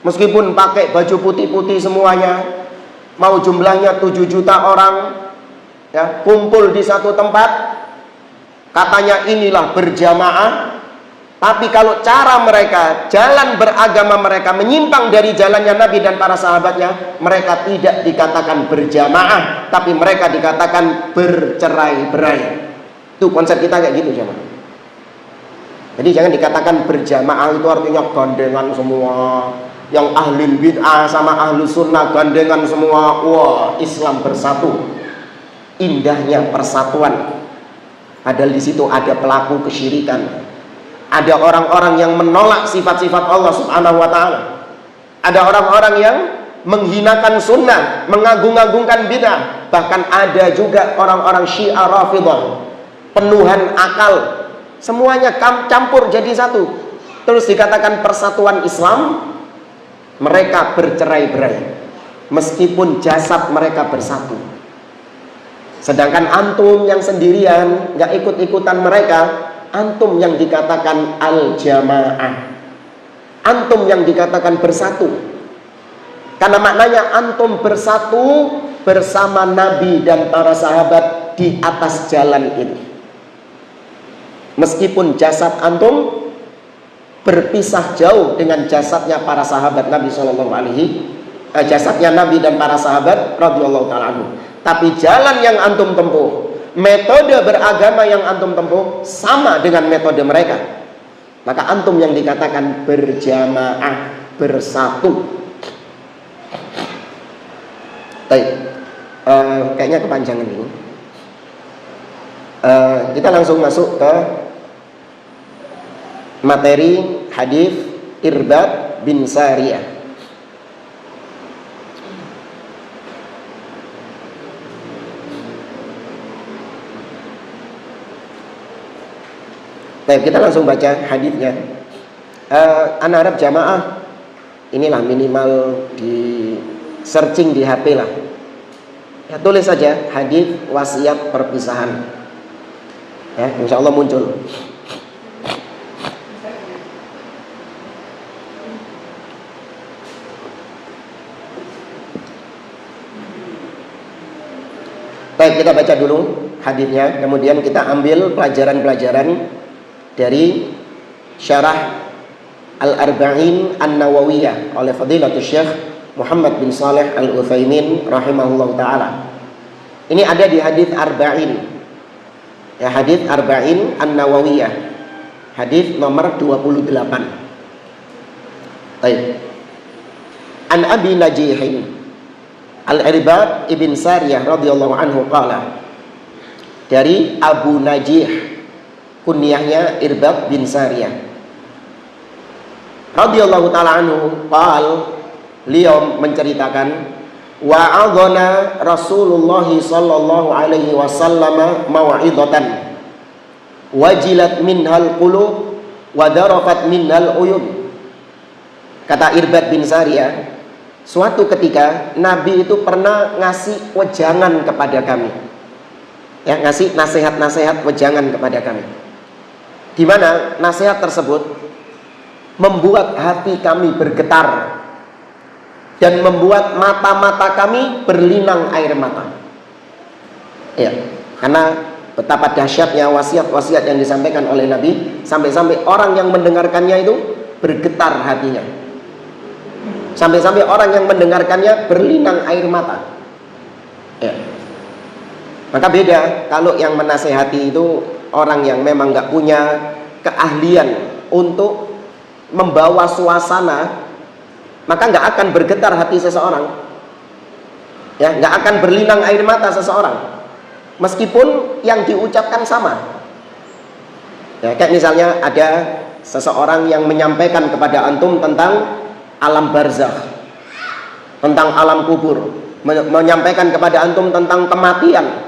meskipun pakai baju putih-putih semuanya, mau jumlahnya 7 juta orang, ya, kumpul di satu tempat, katanya inilah berjamaah. Tapi kalau cara mereka, jalan beragama mereka menyimpang dari jalannya Nabi dan para sahabatnya, mereka tidak dikatakan berjamaah, tapi mereka dikatakan bercerai-berai. Itu konsep kita kayak gitu, jamaah. Jadi jangan dikatakan berjamaah itu artinya gandengan semua. Yang ahli bid'ah sama ahlu sunnah gandengan semua. Wah, Islam bersatu. Indahnya persatuan. Padahal di situ ada pelaku kesyirikan. Ada orang-orang yang menolak sifat-sifat Allah Subhanahu wa ta'ala. Ada orang-orang yang menghinakan sunnah, mengagung-agungkan bid'ah. Bahkan ada juga orang-orang Syiah Rafidhah, penuhan akal. Semuanya campur jadi satu. Terus dikatakan persatuan Islam. Mereka bercerai-berai meskipun jasad mereka bersatu. Sedangkan antum yang sendirian, gak ikut-ikutan mereka, antum yang dikatakan al-jamaah, antum yang dikatakan bersatu. Karena maknanya antum bersatu bersama Nabi dan para sahabat di atas jalan ini. Meskipun jasad antum berpisah jauh dengan jasadnya para sahabat Nabi jasadnya Nabi dan para sahabat radhiyallahu ta'ala anhu, tapi jalan yang antum tempuh, metode beragama yang antum tempuh sama dengan metode mereka, maka antum yang dikatakan berjamaah, bersatu. Baik, kayaknya kepanjangan ini. Kita langsung masuk ke materi hadis Irbad bin Sariyah. Baik, kita langsung baca hadisnya. Ana harap jamaah inilah minimal di searching di HP lah. Ya, tulis saja hadis wasiat perpisahan. Ya, insya Allah muncul. Baik, kita baca dulu hadisnya, kemudian kita ambil pelajaran-pelajaran dari syarah Al-Arba'in An-Nawawiyah oleh Fadilatul Syekh Muhammad bin Shalih Al-Utsaimin rahimahullah ta'ala. Ini ada di hadis Arba'in, ya, hadis Arba'in An-Nawawiyah, hadis nomor 28. Baik. An Abi Najihin Al-Irbad ibn Sariyah radhiyallahu anhu qala, dari Abu Najih, kunyahnya Irbad bin Sariyah radhiyallahu ta'ala anhu, qal, beliau menceritakan, wa'adhana Rasulullah sallallahu alaihi wasallam mau'izatan wajilat minhal qulub wa darafat minhal uyun. Kata Irbad bin Sariyah, suatu ketika Nabi itu pernah ngasih wejangan kepada kami, ya, ngasih nasihat-nasihat wejangan kepada kami, di mana nasihat tersebut membuat hati kami bergetar dan membuat mata-mata kami berlinang air mata. Ya, karena betapa dahsyatnya wasiat-wasiat yang disampaikan oleh Nabi, sampai-sampai orang yang mendengarkannya itu bergetar hatinya. Sampai-sampai orang yang mendengarkannya berlinang air mata. Ya. Maka beda kalau yang menasehati itu orang yang memang nggak punya keahlian untuk membawa suasana, maka nggak akan bergetar hati seseorang. Ya, nggak akan berlinang air mata seseorang, meskipun yang diucapkan sama. Ya, kayak misalnya ada seseorang yang menyampaikan kepada antum tentang alam barzakh, tentang alam kubur, menyampaikan kepada antum tentang kematian.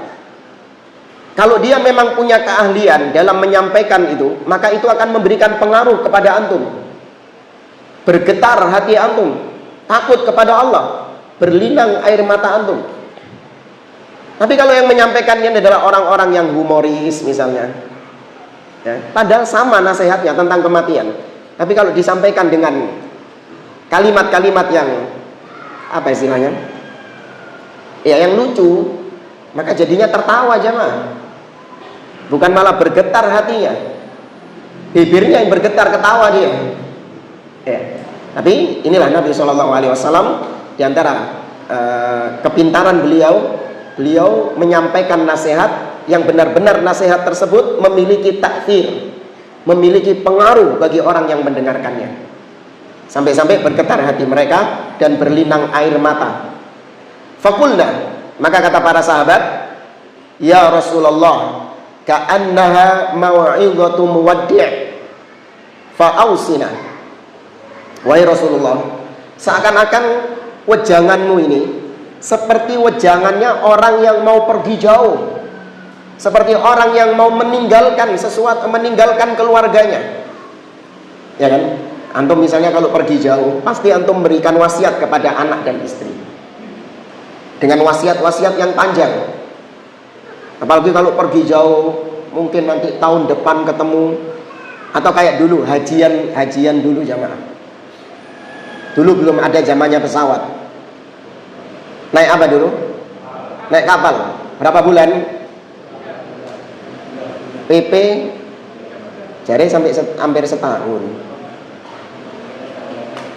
Kalau dia memang punya keahlian dalam menyampaikan itu, maka itu akan memberikan pengaruh kepada antum. Bergetar hati antum, takut kepada Allah, berlinang air mata antum. Tapi kalau yang menyampaikannya adalah orang-orang yang humoris misalnya, ya, padahal sama nasihatnya tentang kematian, tapi kalau disampaikan dengan kalimat-kalimat yang apa istilahnya, ya yang lucu, maka jadinya tertawa jemaah. Bukan malah bergetar hatinya, bibirnya yang bergetar, ketawa dia. Ya. Tapi inilah Nabi SAW, diantara kepintaran beliau menyampaikan nasihat yang benar-benar nasihat tersebut memiliki takfir, memiliki pengaruh bagi orang yang mendengarkannya, sampai-sampai bergetar hati mereka dan berlinang air mata. Fakulna, maka kata para sahabat, ya Rasulullah, ka'annaha mau'izatu muwaddi' fa'ausina. Wahai Rasulullah, seakan-akan wejanganmu ini seperti wejangannya orang yang mau pergi jauh, seperti orang yang mau meninggalkan sesuatu, meninggalkan keluarganya. Ya kan? Antum misalnya kalau pergi jauh, pasti antum berikan wasiat kepada anak dan istri, dengan wasiat-wasiat yang panjang. Apalagi kalau pergi jauh, mungkin nanti tahun depan ketemu, atau kayak dulu hajian dulu jamaah. Dulu belum ada zamannya pesawat. Naik apa dulu? Naik kapal. Berapa bulan? PP jadi sampai hampir setahun.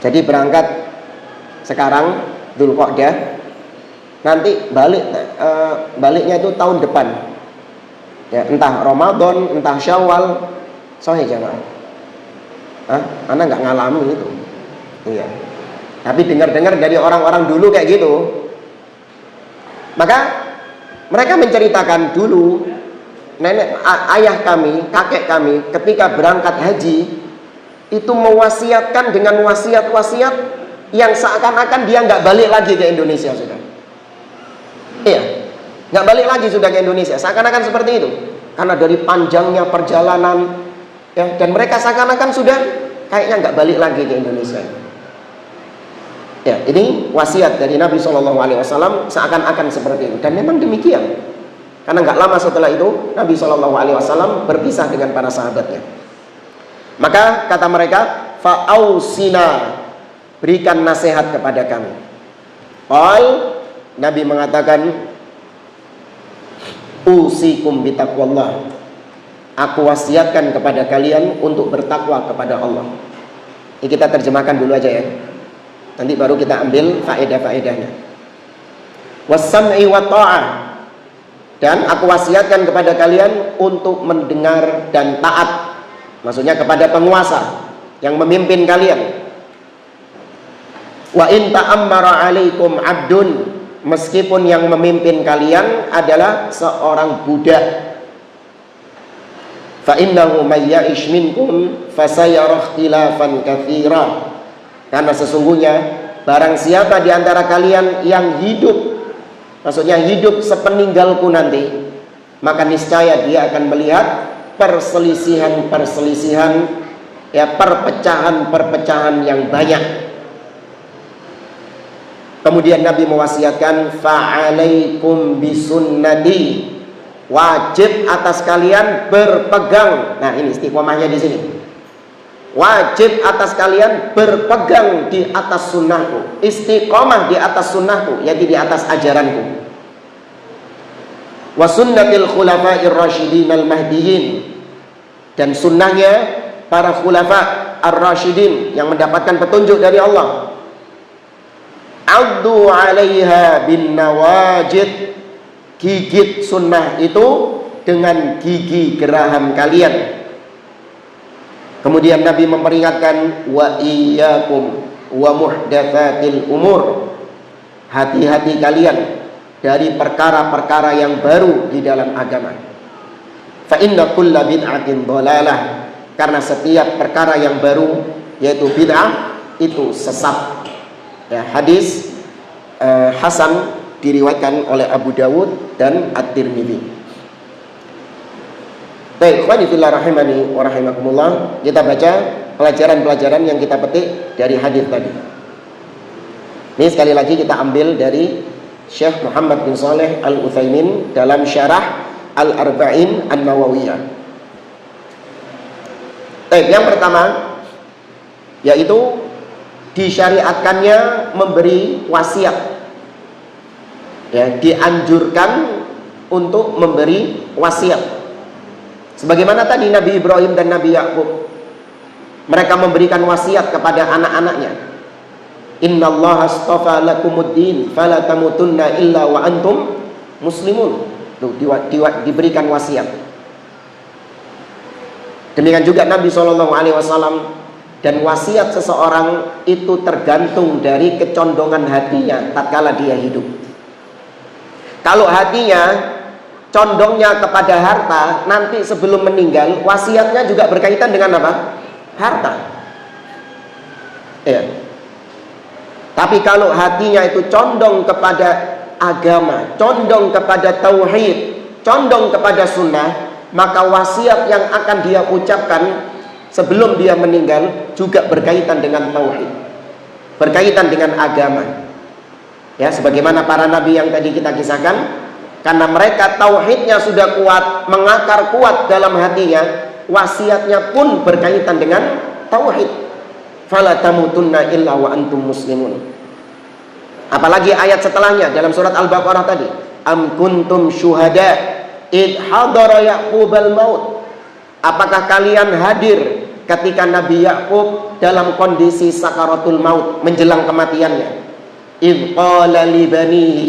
Jadi berangkat sekarang Dzulqa'dah, nanti baliknya itu tahun depan, ya, entah Ramadan, entah Syawal. Sahih jamaah. Anak nggak ngalami itu. Iya. Tapi dengar-dengar dari orang-orang dulu kayak gitu. Maka mereka menceritakan dulu ayah kami, kakek kami ketika berangkat haji itu mewasiatkan dengan wasiat-wasiat yang seakan-akan dia nggak balik lagi ke Indonesia sudah. Iya, nggak balik lagi sudah ke Indonesia, seakan-akan seperti itu. Karena dari panjangnya perjalanan, ya, dan mereka seakan-akan sudah kayaknya nggak balik lagi ke Indonesia. Ya, ini wasiat dari Nabi SAW seakan-akan seperti itu, dan memang demikian. Karena nggak lama setelah itu Nabi SAW berpisah dengan para sahabatnya. Maka kata mereka, fa'ausina, berikan nasihat kepada kami. Nabi mengatakan, usikum bitaqwallah, aku wasiatkan kepada kalian untuk bertakwa kepada Allah. Ini kita terjemahkan dulu aja ya, nanti baru kita ambil faedah-faedahnya. Wassam'i wa ta'ah, dan aku wasiatkan kepada kalian untuk mendengar dan taat, maksudnya kepada penguasa yang memimpin kalian. Wa in ta'ammara 'alaikum 'abdun, meskipun yang memimpin kalian adalah seorang budak. Fa innahu may ya'ish minkum fasayara ikhtilafan katsira, karena sesungguhnya barang siapa di antara kalian yang hidup, maksudnya hidup sepeninggalku nanti, maka niscaya dia akan melihat perselisihan-perselisihan, ya, perpecahan-perpecahan yang banyak. Kemudian Nabi mewasiatkan, fa'alaikum bisunnati, wajib atas kalian berpegang. Nah, ini istiqomahnya di sini. Wajib atas kalian berpegang di atas sunnahku, istiqomah di atas sunnahku, yaitu di atas ajaranku. Wa sunnatil khulafa'ir rasyidin al-mahdiyyin, dan sunnahnya para khulafa ar-rasyidin yang mendapatkan petunjuk dari Allah. Addu 'alaiha bin nawajid, gigit sunnah itu dengan gigi geraham kalian. Kemudian Nabi memperingatkan, wa iyyakum wa muhdatsatil umur, hati-hati kalian dari perkara-perkara yang baru di dalam agama. Fa inna kulla bid'atin dhalalah, karena setiap perkara yang baru yaitu bid'ah itu sesat. Ya, hadis hasan, diriwayatkan oleh Abu Dawud dan At-Tirmidzi. Baik, ikhwani fillah rahimani wa rahimakumullah, kita baca pelajaran-pelajaran yang kita petik dari hadis tadi. Ini sekali lagi kita ambil dari Syekh Muhammad bin Shalih Al-Utsaimin dalam syarah Al-Arba'in An-Nawawiyah. Yang pertama yaitu disyariatkannya memberi wasiat. Ya, dianjurkan untuk memberi wasiat. Sebagaimana tadi Nabi Ibrahim dan Nabi Yakub, mereka memberikan wasiat kepada anak-anaknya. Innallaha astafa lakumuddin fala tamutunna illa wa antum muslimun. Tuh, diberikan wasiat. Demikian juga Nabi SAW, dan wasiat seseorang itu tergantung dari kecondongan hatinya tatkala dia hidup. Kalau hatinya condongnya kepada harta, nanti sebelum meninggal wasiatnya juga berkaitan dengan apa? Harta. Ya. Tapi kalau hatinya itu condong kepada agama, condong kepada tauhid, condong kepada sunnah, maka wasiat yang akan dia ucapkan sebelum dia meninggal juga berkaitan dengan tauhid, berkaitan dengan agama. Ya, sebagaimana para nabi yang tadi kita kisahkan, karena mereka tauhidnya sudah kuat, mengakar kuat dalam hatinya, wasiatnya pun berkaitan dengan tauhid. Fala tamutunna illa wa antum muslimun. Apalagi ayat setelahnya dalam surat Al-Baqarah tadi, am kuntum syuhada id hadara yaqubal maut. Apakah kalian hadir ketika Nabi Yakub dalam kondisi sakaratul maut, menjelang kematiannya? Id qala li banihi,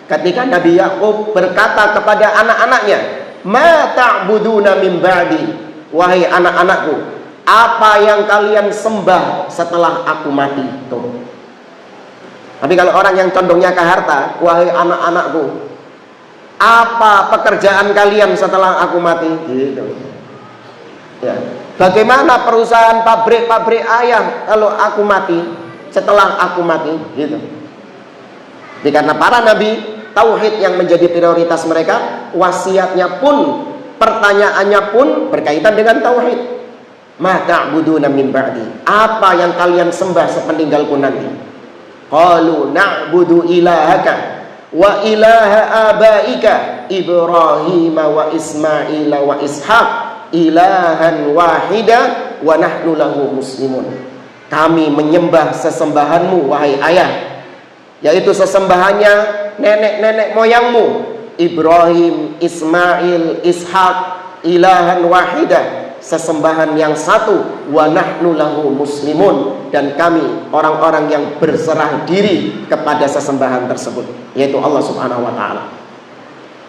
ketika Nabi Yakub berkata kepada anak-anaknya, ma ta'buduna min ba'di, wahai anak-anakku, apa yang kalian sembah setelah aku mati? Tuh. Tapi kalau orang yang condongnya ke harta, wahai anak-anakku, apa pekerjaan kalian setelah aku mati? Gitu. Ya. Bagaimana perusahaan pabrik ayah kalau aku mati, setelah aku mati? Gitu. Jadi karena para nabi, tauhid yang menjadi prioritas mereka, wasiatnya pun, pertanyaannya pun berkaitan dengan tauhid. Ma ta'buduna min ba'di, apa yang kalian sembah sepeninggalku nanti? Qalu na'budu ilahaka wa ilaha abaika Ibrahim wa Ismail wa Ishaq ilahan wahida wa nahnu lahu muslimun. Kami menyembah sesembahanmu wahai ayah, yaitu sesembahannya nenek-nenek moyangmu Ibrahim, Ismail, Ishaq, ilahan wahida, sesembahan yang satu, wa nahnu lahu muslimun, dan kami orang-orang yang berserah diri kepada sesembahan tersebut, yaitu Allah Subhanahu wa taala.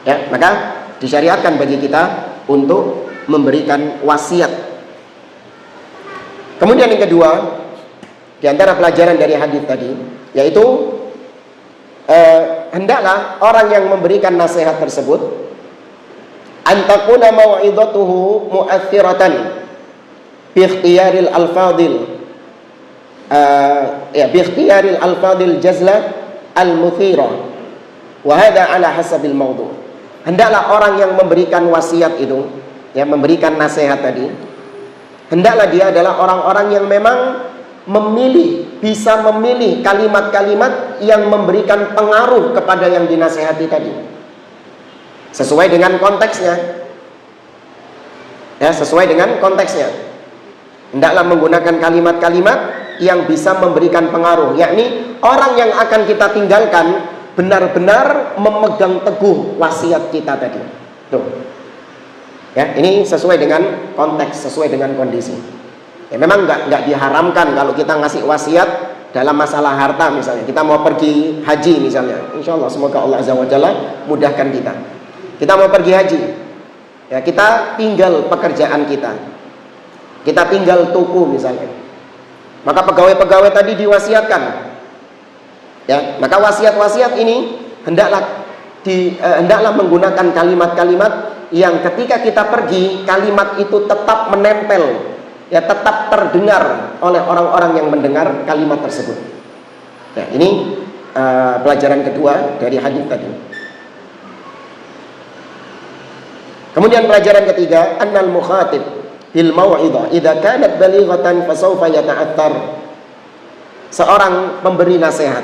Ya, maka disyariatkan bagi kita untuk memberikan wasiat. Kemudian yang kedua, di antara pelajaran dari hadis tadi, yaitu hendaklah orang yang memberikan nasihat tersebut antakuna mau'idatuhu mu'athiratan bi ikhtiyaril alfadil bi ikhtiyaril alfadil jazla al-muthira wa hadha ala hasabil mawdu'. Hendaklah orang yang memberikan wasiat itu, yang memberikan nasihat tadi, hendaklah dia adalah orang-orang yang memang bisa memilih kalimat-kalimat yang memberikan pengaruh kepada yang dinasehati tadi, sesuai dengan konteksnya. Ya, sesuai dengan konteksnya. Hendaklah menggunakan kalimat-kalimat yang bisa memberikan pengaruh, yakni orang yang akan kita tinggalkan benar-benar memegang teguh wasiat kita tadi. Tuh. Ya, ini sesuai dengan konteks, sesuai dengan kondisi. Ya, memang nggak diharamkan kalau kita ngasih wasiat dalam masalah harta misalnya. Kita mau pergi haji misalnya, insya Allah semoga Allah Azza wa Jalla mudahkan kita. Kita mau pergi haji, ya, kita tinggal pekerjaan kita tinggal toko misalnya, maka pegawai-pegawai tadi diwasiatkan, ya, maka wasiat-wasiat ini hendaklah menggunakan kalimat-kalimat yang ketika kita pergi, kalimat itu tetap menempel, ya, tetap terdengar oleh orang-orang yang mendengar kalimat tersebut. Ya, ini pelajaran kedua dari hadis tadi. Kemudian pelajaran ketiga, annal mukhatib bil mau'idhah idza kanat balighatan fasawfa yata'attar. Seorang pemberi nasihat,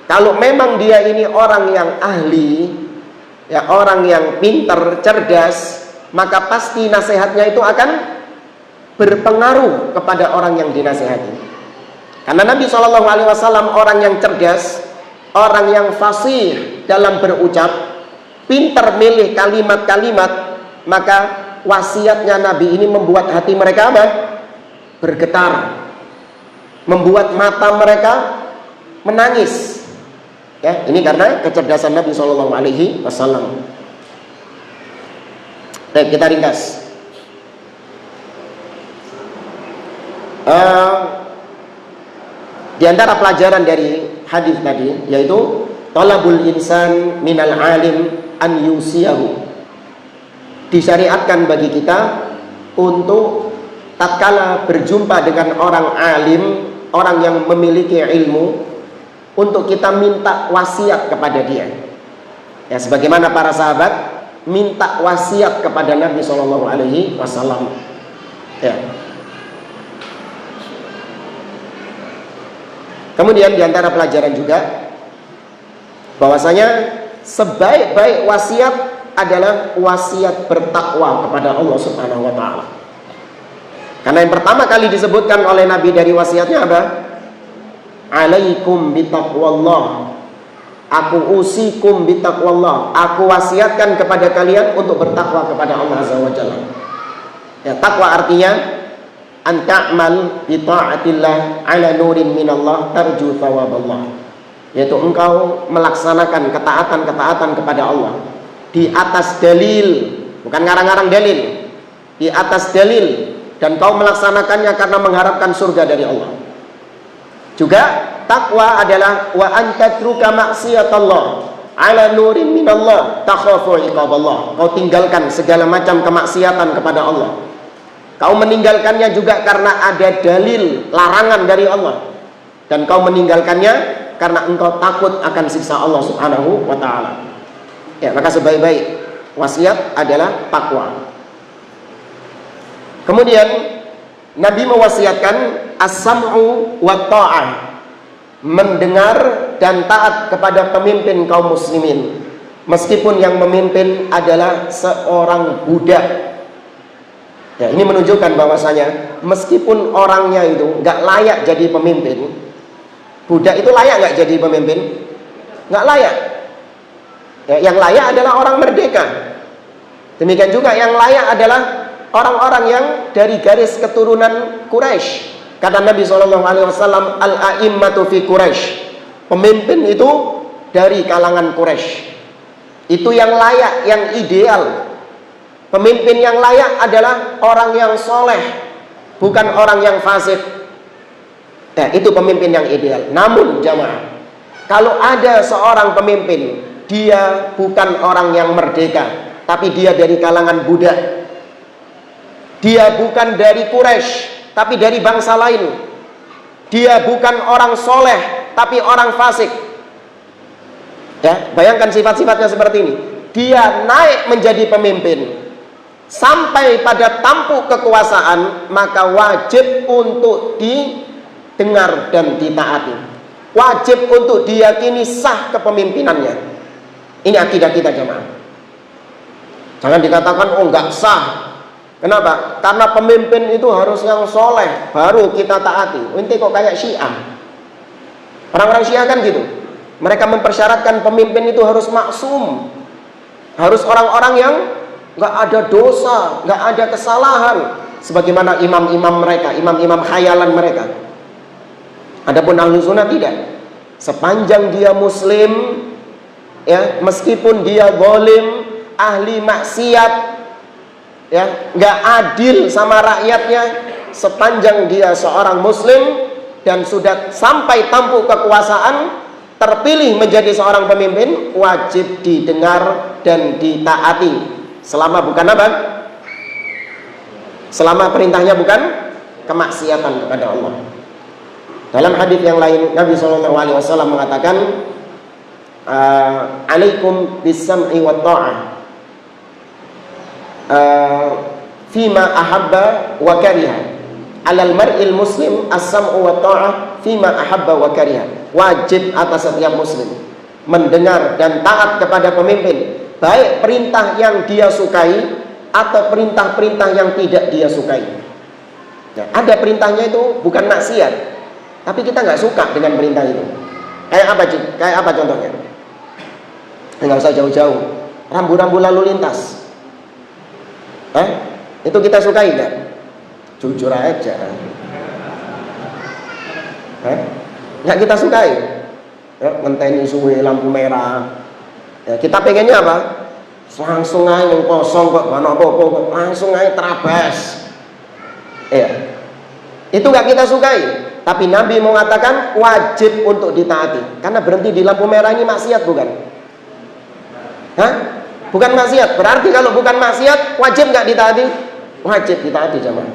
kalau memang dia ini orang yang ahli, ya orang yang pintar, cerdas, maka pasti nasihatnya itu akan berpengaruh kepada orang yang dinasihati. Karena Nabi SAW orang yang cerdas, orang yang fasih dalam berucap, pintar milih kalimat-kalimat, maka wasiatnya Nabi ini membuat hati mereka apa? Bergetar, membuat mata mereka menangis. Ya, ini karena kecerdasan Nabi SAW. Baik, kita ringkas. Di antara pelajaran dari hadis tadi yaitu talabul insan minal alim an yusiyahu. Disyariatkan bagi kita untuk tatkala berjumpa dengan orang alim, orang yang memiliki ilmu, untuk kita minta wasiat kepada dia. Ya, sebagaimana para sahabat minta wasiat kepada Nabi SAW. Ya. Kemudian diantara pelajaran juga bahwasanya sebaik-baik wasiat adalah wasiat bertakwa kepada Allah Subhanahu wa taala. Karena yang pertama kali disebutkan oleh Nabi dari wasiatnya apa? Alaikum bitaqwallah. Aku usikum bitaqwallah. Aku wasiatkan kepada kalian untuk bertakwa kepada Allah Azza wa Jalla. Ya, takwa artinya an ta'mal bi ta'atillah ala nurin minallah tarju thawaballah. Yaitu engkau melaksanakan ketaatan-ketaatan kepada Allah di atas dalil, bukan ngarang-ngarang dalil, di atas dalil, dan kau melaksanakannya karena mengharapkan surga dari Allah. Juga takwa adalah wa antatruka maksiatallah ala nurin minallah takhafu iqaballah. Kau tinggalkan segala macam kemaksiatan kepada Allah. Kau meninggalkannya juga karena ada dalil larangan dari Allah, dan kau meninggalkannya karena engkau takut akan siksa Allah Subhanahu wa taala. Ya, maka sebaik-baik wasiat adalah takwa. Kemudian Nabi mewasiatkan as-sam'u wa ta'ah, mendengar dan taat kepada pemimpin kaum muslimin, meskipun yang memimpin adalah seorang budak. Ya, ini menunjukkan bahwasanya meskipun orangnya itu nggak layak jadi pemimpin, budak itu layak nggak jadi pemimpin? Nggak layak. Ya, yang layak adalah orang merdeka. Demikian juga yang layak adalah orang-orang yang dari garis keturunan Quraisy. Kata Nabi SAW, al-a'immatu fi Quraisy. Pemimpin itu dari kalangan Quraisy. Itu yang layak, yang ideal. Pemimpin yang layak adalah orang yang soleh, bukan orang yang fasik. Nah, itu pemimpin yang ideal. Namun jamaah, kalau ada seorang pemimpin, dia bukan orang yang merdeka, tapi dia dari kalangan budak. Dia bukan dari Quraisy, tapi dari bangsa lain. Dia bukan orang soleh, tapi orang fasik. Ya, bayangkan sifat-sifatnya seperti ini. Dia naik menjadi pemimpin, sampai pada tampuk kekuasaan, maka wajib untuk didengar dan ditaati. Wajib untuk diyakini sah kepemimpinannya. Ini akidah kita jemaah. Jangan dikatakan oh nggak sah. Kenapa? Karena pemimpin itu harus yang soleh baru kita taati. Inti kok kayak Syiah. Orang-orang Syiah kan gitu. Mereka mempersyaratkan pemimpin itu harus maksum, harus orang-orang yang nggak ada dosa, nggak ada kesalahan, sebagaimana imam-imam mereka, imam-imam khayalan mereka. Adapun ahlu sunnah tidak. Sepanjang dia muslim, ya, meskipun dia zalim, ahli maksiat, ya, nggak adil sama rakyatnya, sepanjang dia seorang muslim dan sudah sampai tampuk kekuasaan, terpilih menjadi seorang pemimpin, wajib didengar dan ditaati selama bukan apa? Selama perintahnya bukan kemaksiatan kepada Allah. Dalam hadis yang lain Nabi SAW mengatakan, alaikum bis-sam'i wa ta'ah fima ahabba wa kariha. Alal mar'il muslim as-sam'u wa ta'ah fima ahabba wa kariha. Wajib atas setiap muslim mendengar dan taat kepada pemimpin, baik perintah yang dia sukai atau perintah-perintah yang tidak dia sukai. Nah, ada perintahnya itu bukan maksiat, tapi kita nggak suka dengan perintah itu. Kayak apa? Kayak apa contohnya? Nggak usah jauh-jauh. Rambu-rambu lalu lintas. Itu kita sukai nggak? Jujur aja. Nggak kita sukai. Ngenteni suwe lampu merah. Ya, kita pengennya apa? Langsung aja yang kosong kok, apa-apa, langsung aja terabas. Itu nggak kita sukai. Tapi Nabi mengatakan wajib untuk ditaati. Karena berhenti di lampu merah ini maksiat bukan? Bukan maksiat. Berarti kalau bukan maksiat, wajib nggak ditaati? Wajib ditaati jemaah.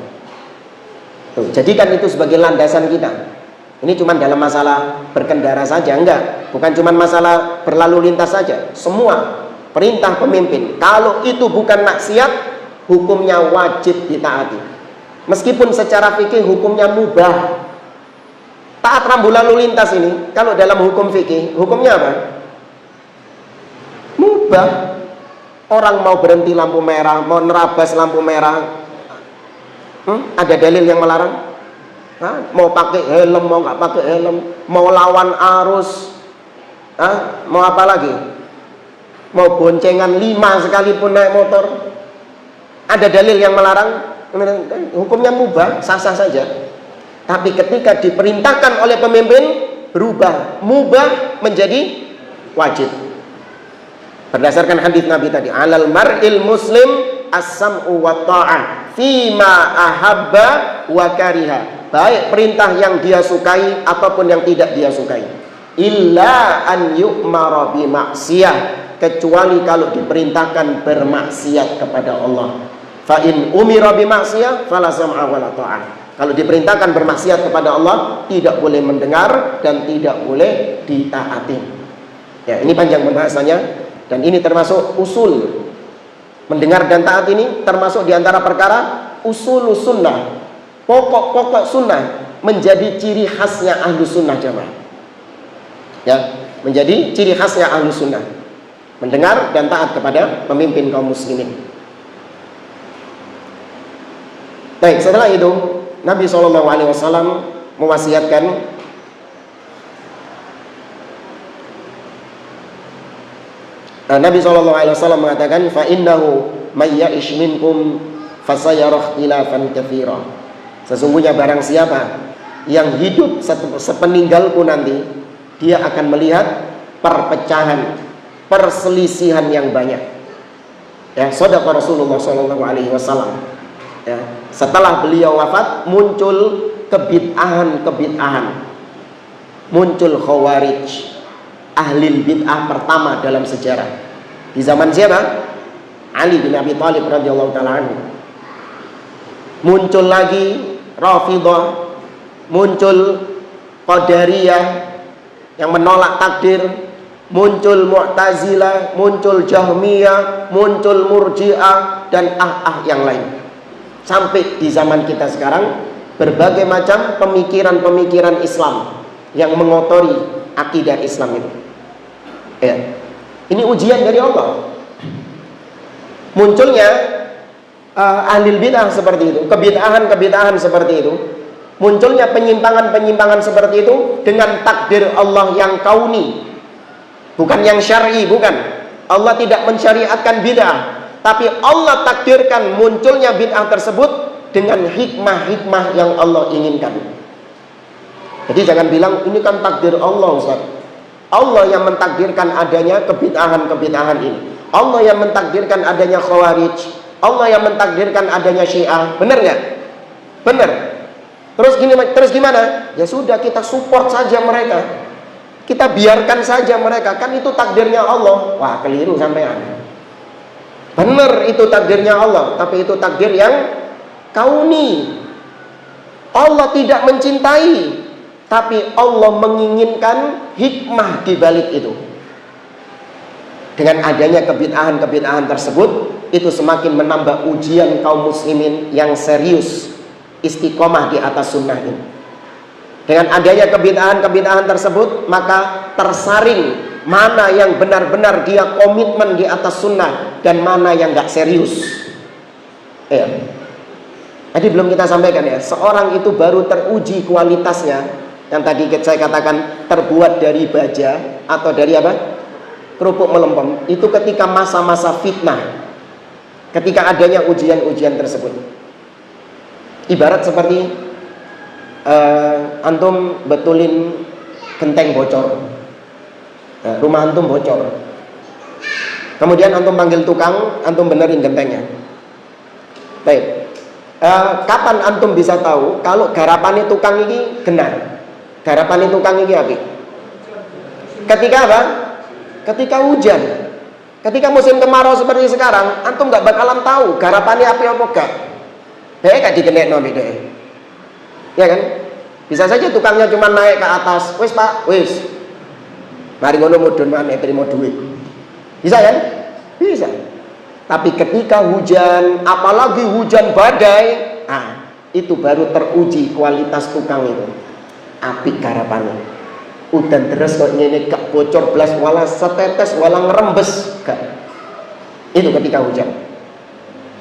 Jadikan itu sebagai landasan kita. Ini cuma dalam masalah berkendara saja, enggak. Bukan cuma masalah berlalu lintas saja. Semua perintah pemimpin, kalau itu bukan maksiat, hukumnya wajib ditaati. Meskipun secara fikih hukumnya mubah. Taat rambu lalu lintas ini, kalau dalam hukum fikih, hukumnya apa? Mubah. Orang mau berhenti lampu merah, mau nerabas lampu merah, ada dalil yang melarang? Mau pakai helm, mau nggak pakai helm, mau lawan arus, mau apa lagi? Mau boncengan 5 sekalipun naik motor, ada dalil yang melarang? Hukumnya mubah, sah-sah saja. Tapi ketika diperintahkan oleh pemimpin, berubah mubah menjadi wajib. Berdasarkan hadis Nabi tadi, alal mar'il muslim as-sam'u wa ta'ah fima ahabba wa kariha. Baik perintah yang dia sukai ataupun yang tidak dia sukai. Illa an yu'mara bi maksiyah, kecuali kalau diperintahkan bermaksiat kepada Allah. Fa in umira bi maksiyah fala sam'a wa la ta'ah. Kalau diperintahkan bermaksiat kepada Allah, tidak boleh mendengar dan tidak boleh ditaati. Ya, ini panjang pembahasannya. Dan ini termasuk usul mendengar dan taat, ini termasuk diantara perkara usul sunnah, pokok-pokok sunnah, menjadi ciri khasnya ahlu sunnah jamaah. Ya, menjadi ciri khasnya ahlu sunnah, mendengar dan taat kepada pemimpin kaum muslimin. Baik, setelah itu Nabi SAW mewasiatkan Nabi SAW mengatakan, fa innahu may ya'ish minkum fasayara ikhtilafan katsira. Sesungguhnya barang siapa yang hidup sepeninggalku nanti, dia akan melihat perpecahan, perselisihan yang banyak. Ya, shadaqa Rasulullah SAW. Ya, setelah beliau wafat muncul kebid'ahan, muncul khawarij, ahli bid'ah pertama dalam sejarah. Di zaman siapa? Ali bin Abi Thalib radhiyallahu taala anhu. Muncul lagi Rafidhah, muncul Qadariyah yang menolak takdir, muncul Mu'tazilah, muncul Jahmiyah, muncul Murji'ah dan yang lain. Sampai di zaman kita sekarang berbagai macam pemikiran-pemikiran Islam yang mengotori akidah Islam itu. Ya. Ini ujian dari Allah. Munculnya ahli bid'ah seperti itu, kebid'ahan seperti itu, munculnya penyimpangan seperti itu dengan takdir Allah yang kauni, bukan yang syar'i, bukan. Allah tidak mensyariatkan bid'ah, tapi Allah takdirkan munculnya bid'ah tersebut dengan hikmah-hikmah yang Allah inginkan. Jadi jangan bilang ini kan takdir Allah, Ustaz. Allah yang mentakdirkan adanya kebid'ahan ini. Allah yang mentakdirkan adanya khawarij. Allah yang mentakdirkan adanya Syiah. Benar nggak? Benar. Terus gimana? Ya sudah, kita support saja mereka. Kita biarkan saja mereka. Kan itu takdirnya Allah. Wah, keliru sampean. Benar, itu takdirnya Allah, tapi itu takdir yang kauni. Allah tidak mencintai, tapi Allah menginginkan hikmah di balik itu. dengan adanya kebid'ahan tersebut, itu semakin menambah ujian kaum muslimin yang serius istiqomah di atas sunnah ini. Dengan adanya kebid'ahan tersebut, maka tersaring mana yang benar-benar dia komitmen di atas sunnah dan mana yang gak serius. Ya. Tadi belum kita sampaikan ya, seorang itu baru teruji kualitasnya yang tadi saya katakan terbuat dari baja atau dari apa? Kerupuk melempem, itu ketika masa-masa fitnah, ketika adanya ujian-ujian tersebut. Ibarat seperti antum betulin genteng bocor, rumah antum bocor, kemudian antum panggil tukang, antum benerin gentengnya. Baik, kapan antum bisa tahu kalau garapan tukang ini benar? Garapan tukang ini apa? Ketika apa? Ketika hujan, ketika musim kemarau seperti sekarang, antum nggak bakalan tahu garapannya api apa enggak. Gak digenek no beda. Ya kan? Bisa saja tukangnya cuma naik ke atas, wis pak, wis. Mari ngono mudun maneh terima duit. Bisa kan? Bisa. Tapi ketika hujan, apalagi hujan badai, itu baru teruji kualitas tukang itu. Api garapannya. Udan deres kok ngene gak bocor blas wala setetes wala ngerembes gak. Itu ketika hujan.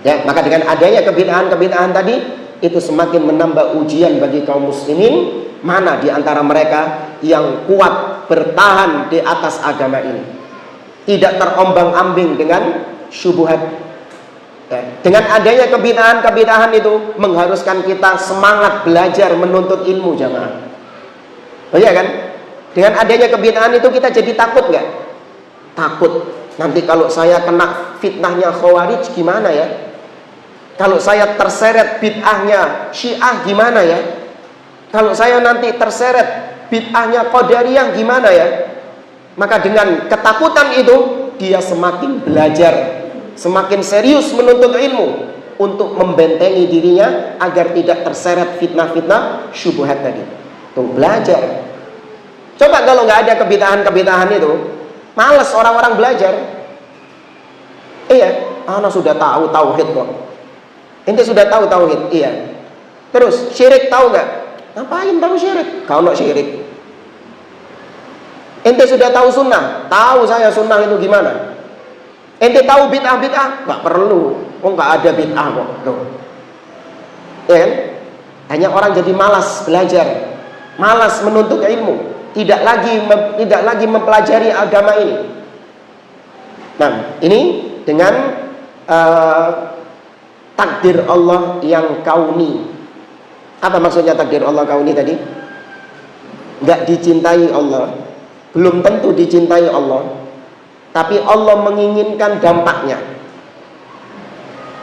Ya, maka dengan adanya kebid'ahan tadi, itu semakin menambah ujian bagi kaum muslimin, mana di antara mereka yang kuat bertahan di atas agama ini, tidak terombang-ambing dengan syubhat. Ya, dengan adanya kebid'ahan itu mengharuskan kita semangat belajar menuntut ilmu jamaah. Oh iya kan? Dengan adanya kebid'ahan itu kita jadi takut nggak? Takut. Nanti kalau saya kena fitnahnya Khawarij gimana ya? Kalau saya terseret bid'ahnya Syiah gimana ya? Kalau saya nanti terseret bid'ahnya Qadariyah gimana ya? Maka dengan ketakutan itu dia semakin belajar, semakin serius menuntut ilmu untuk membentengi dirinya agar tidak terseret fitnah-fitnah syubhat tadi. Tuh belajar. Coba kalau nggak ada kebid'ahan itu, malas orang-orang belajar. Iya, anak sudah tahu tauhid kok. Ente sudah tahu tauhid, iya. Terus syirik tahu nggak? Ngapain tahu syirik? Kau nak syirik. Ente sudah tahu sunnah, tahu saya sunnah itu gimana. Ente tahu bid'ah? Nggak perlu. Oh nggak ada bid'ah kok. Tuh. Ya kan? Hanya orang jadi malas belajar, malas menuntut ilmu. Tidak lagi mempelajari agama ini. Nah, ini dengan takdir Allah yang kauni. Apa maksudnya takdir Allah kauni tadi? Nggak dicintai Allah, belum tentu dicintai Allah, tapi Allah menginginkan dampaknya.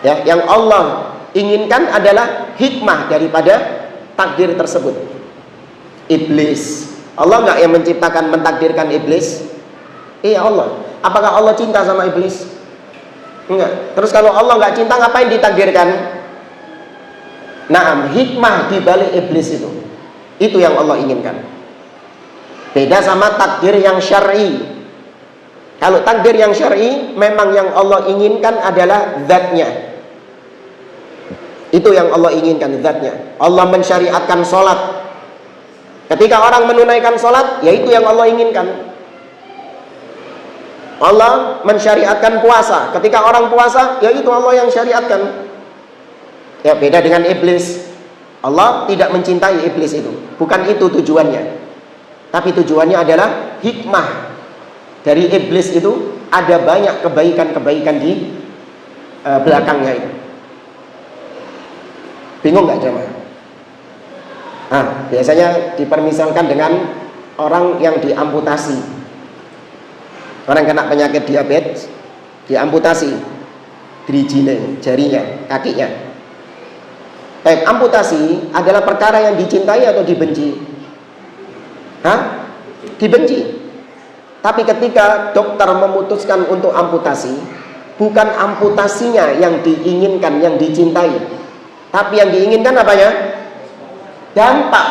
Ya, yang Allah inginkan adalah hikmah daripada takdir tersebut. Iblis, Allah nggak yang menciptakan, mentakdirkan iblis? Iya Allah. Apakah Allah cinta sama iblis? Enggak. Terus kalau Allah nggak cinta, ngapain ditakdirkan? Naam, hikmah di balik iblis itu yang Allah inginkan. Beda sama takdir yang syar'i. Kalau takdir yang syar'i, memang yang Allah inginkan adalah zatnya. Itu yang Allah inginkan, zatnya. Allah mensyariatkan sholat. Ketika orang menunaikan sholat, yaitu yang Allah inginkan. Allah mensyariatkan puasa. Ketika orang puasa, yaitu Allah yang syariatkan. Ya, beda dengan iblis. Allah tidak mencintai iblis itu. Bukan itu tujuannya. Tapi tujuannya adalah hikmah. Dari iblis itu ada banyak kebaikan-kebaikan di belakangnya itu. Bingung nggak jemaah? Biasanya dipermisalkan dengan orang yang diamputasi. Orang kena penyakit diabetes, diamputasi dirijine, jarinya, kakinya. Amputasi adalah perkara yang dicintai atau dibenci? Dibenci. Tapi ketika dokter memutuskan untuk amputasi, bukan amputasinya yang diinginkan, yang dicintai, tapi yang diinginkan apanya? Dampak,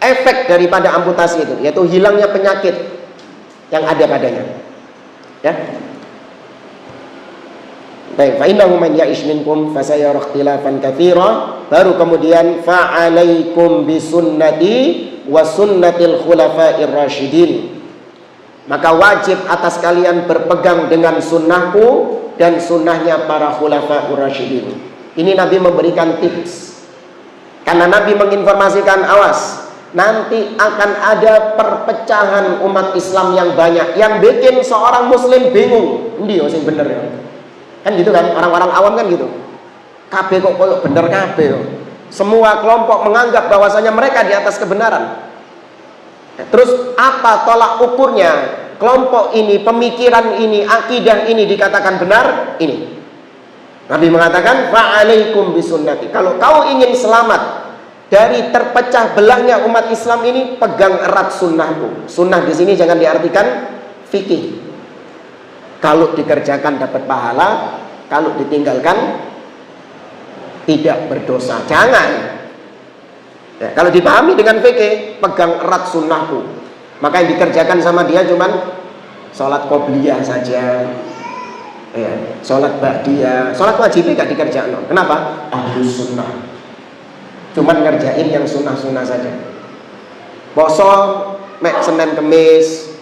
efek daripada amputasi itu, yaitu hilangnya penyakit yang ada padanya. Ya. Baik, fa innahu man ya'ish minkum fasayara ikhtilafan katsira, baru kemudian fa'alaikum bisunnati wa sunnatil khulafa'ir rasyidin. Maka wajib atas kalian berpegang dengan sunnahku dan sunnahnya para khulafa'ur rasyidin. Ini Nabi memberikan tips. Karena Nabi menginformasikan, awas, nanti akan ada perpecahan umat Islam yang banyak, yang bikin seorang muslim bingung. Ndi yo sing bener ya. Kan gitu kan, orang-orang awam kan gitu. Kabeh kok koyo bener kabeh yo. Semua kelompok menganggap bahwasanya mereka di atas kebenaran. Terus apa tolak ukurnya? Kelompok ini, pemikiran ini, akidah ini dikatakan benar, ini. Nabi mengatakan, fa'alaikum bisunnati. Kalau kau ingin selamat dari terpecah belahnya umat Islam ini, pegang erat sunnahku. Sunnah di sini jangan diartikan fikih. Kalau dikerjakan dapat pahala, kalau ditinggalkan tidak berdosa. Jangan. Ya, kalau dipahami dengan fikih, pegang erat sunnahku. Maka yang dikerjakan sama dia cuman sholat qobliyah saja, ya, sholat ba'diyah, sholat wajib gak dikerjakan. Kenapa? Ahlus sunnah. Cuman ngerjain yang sunnah-sunnah saja. Poso mek Senin Kemis,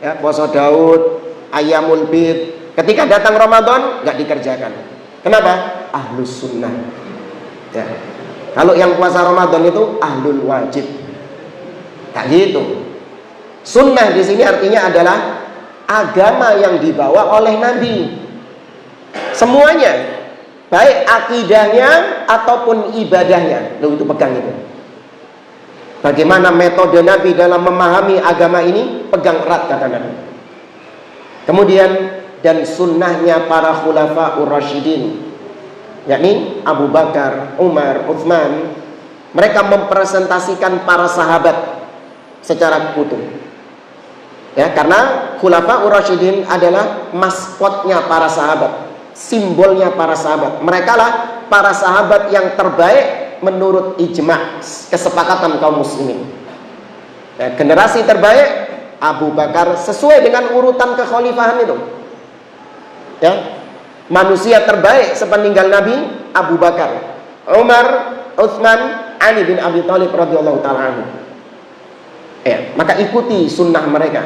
ya, poso Daud, Ayyamul Bid. Ketika datang Ramadan nggak dikerjakan. Kenapa? Ahlus sunnah. Ya. Kalau yang puasa Ramadan itu ahlul wajib. Kayak gitu. Sunnah di sini artinya adalah agama yang dibawa oleh Nabi. Semuanya, baik akidahnya ataupun ibadahnya. Lo itu pegang itu. Bagaimana metode Nabi dalam memahami agama ini? Pegang erat kata Nabi. Kemudian dan sunnahnya para khulafa'ur rasyidin, yakni Abu Bakar, Umar, Utsman. Mereka mempresentasikan para sahabat secara utuh. Ya, karena khulafa'ur rasyidin adalah maskotnya para sahabat, simbolnya para sahabat. Mereka lah para sahabat yang terbaik menurut ijma', kesepakatan kaum muslimin. Ya, generasi terbaik Abu Bakar sesuai dengan urutan kekhalifahan itu. Ya, manusia terbaik sepeninggal Nabi Abu Bakar, Umar, Utsman, Ali bin Abi Thalib radhiyallahu taala anhu. Ya, maka ikuti sunnah mereka,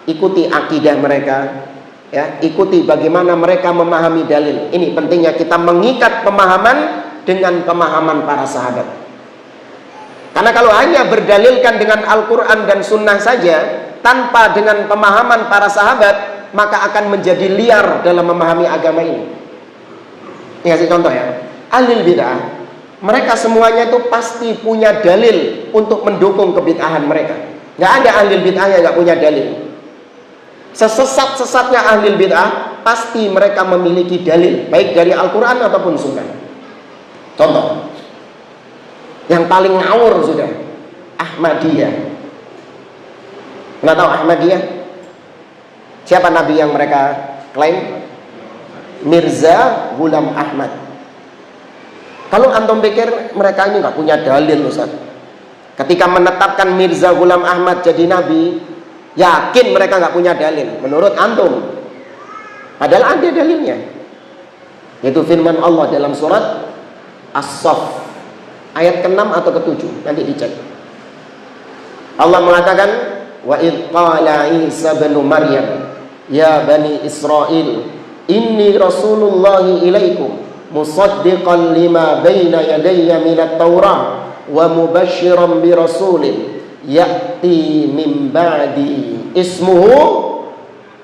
ikuti akidah mereka, ya, ikuti bagaimana mereka memahami dalil. Ini pentingnya kita mengikat pemahaman dengan pemahaman para sahabat. Karena kalau hanya berdalilkan dengan Al-Quran dan Sunnah saja tanpa dengan pemahaman para sahabat, maka akan menjadi liar dalam memahami agama ini. Ini kasih contoh ya. Ahlul bid'ah, mereka semuanya itu pasti punya dalil untuk mendukung kebid'ahan mereka. Nggak ada ahlul bid'ah yang nggak punya dalil. Sesesat-sesatnya ahlul bid'ah, pasti mereka memiliki dalil, baik dari Al-Quran ataupun Sunnah. Contoh yang paling ngawur sudah, Ahmadiyah. Nggak tahu Ahmadiyah? Siapa nabi yang mereka klaim? Mirza Ghulam Ahmad. Kalau antum pikir mereka ini nggak punya dalil, Ustaz, ketika menetapkan Mirza Ghulam Ahmad jadi nabi, yakin mereka nggak punya dalil menurut antum? Padahal ada dalilnya, yaitu firman Allah dalam surat As-Saff ayat ke-6 atau ke-7, nanti dicek. Allah mengatakan, wa idh qala Isa bin Maryam ya bani Israel inni rasulullahi ilaikum musaddiqan lima baina yadayya minat taurah wa mubashiran bi rasulin ya'ti min ba'di ismuhu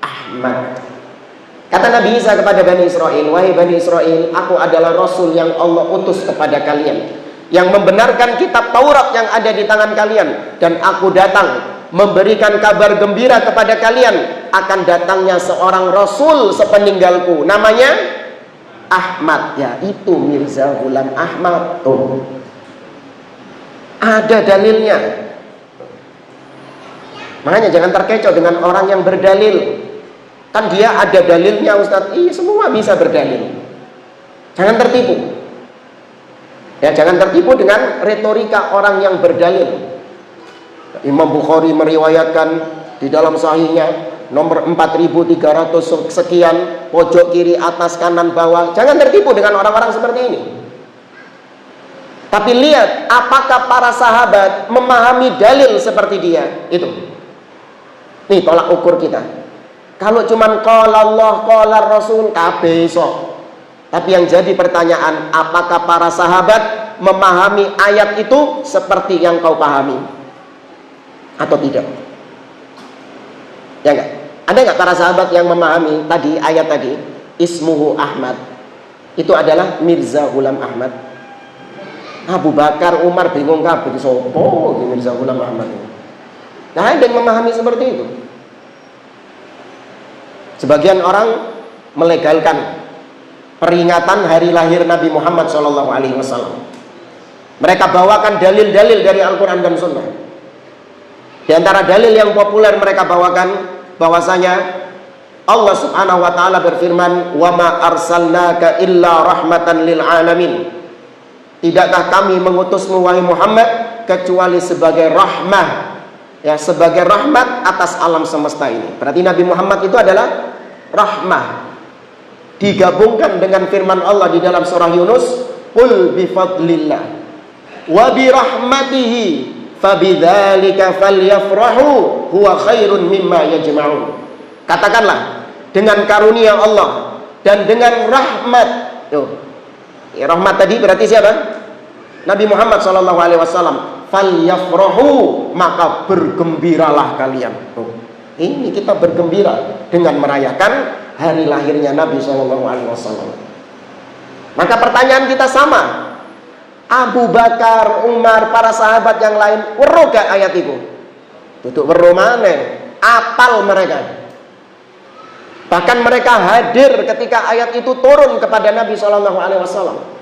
Ahmad. Kata Nabi Isa kepada Bani Israel, wahai Bani Israel, aku adalah Rasul yang Allah utus kepada kalian, yang membenarkan kitab Taurat yang ada di tangan kalian. Dan aku datang memberikan kabar gembira kepada kalian akan datangnya seorang Rasul sepeninggalku, namanya Ahmad. Ya, itu Mirza Ghulam Ahmad. Tuh, ada dalilnya. Makanya jangan terkecoh dengan orang yang berdalil. Kan dia ada dalilnya, Ustaz. Iya, semua bisa berdalil. Jangan tertipu. Ya, jangan tertipu dengan retorika orang yang berdalil. Imam Bukhari meriwayatkan di dalam sahihnya nomor 4300 sekian, pojok kiri, atas, kanan, bawah. Jangan tertipu dengan orang-orang seperti ini. Tapi lihat apakah para sahabat memahami dalil seperti dia. Itu. Nih tolak ukur kita. Kalau cuman qala Allah, qala Rasul, kabeh iso. Tapi yang jadi pertanyaan, apakah para sahabat memahami ayat itu seperti yang kau pahami atau tidak? Ya enggak? Ada enggak para sahabat yang memahami tadi ayat tadi, ismuhu Ahmad, itu adalah Mirza Ghulam Ahmad? Abu Bakar, Umar bingung kabeh sopo Mirza Ghulam Ahmad. Nah, ada yang memahami seperti itu. Sebagian orang melegalkan peringatan hari lahir Nabi Muhammad SAW. Mereka bawakan dalil-dalil dari Al-Quran dan Sunnah. Di antara dalil yang populer mereka bawakan bahwasanya Allah Subhanahu wa taala berfirman, "Wa ma arsalnaka illa rahmatan lil alamin." Tidakkah kami mengutusmu wahai Muhammad kecuali sebagai rahmah, ya, sebagai rahmat atas alam semesta ini. Berarti Nabi Muhammad itu adalah rahmah. Digabungkan dengan firman Allah di dalam surah Yunus, "Qul bi fadlillah wa bi rahmatihi fabidzalika falyafrahu huwa khairun mimma yajma'un." Katakanlah, dengan karunia Allah dan dengan rahmat. Tuh. Ya, rahmat tadi berarti siapa? Nabi Muhammad SAW. Falyafrahu, maka bergembiralah kalian. Tuh. Ini kita bergembira dengan merayakan hari lahirnya Nabi SAW. Maka pertanyaan kita sama. Abu Bakar, Umar, para sahabat yang lain weruh gak ayat itu? Duduk weruh maneh, apal mereka. Bahkan mereka hadir ketika ayat itu turun kepada Nabi SAW.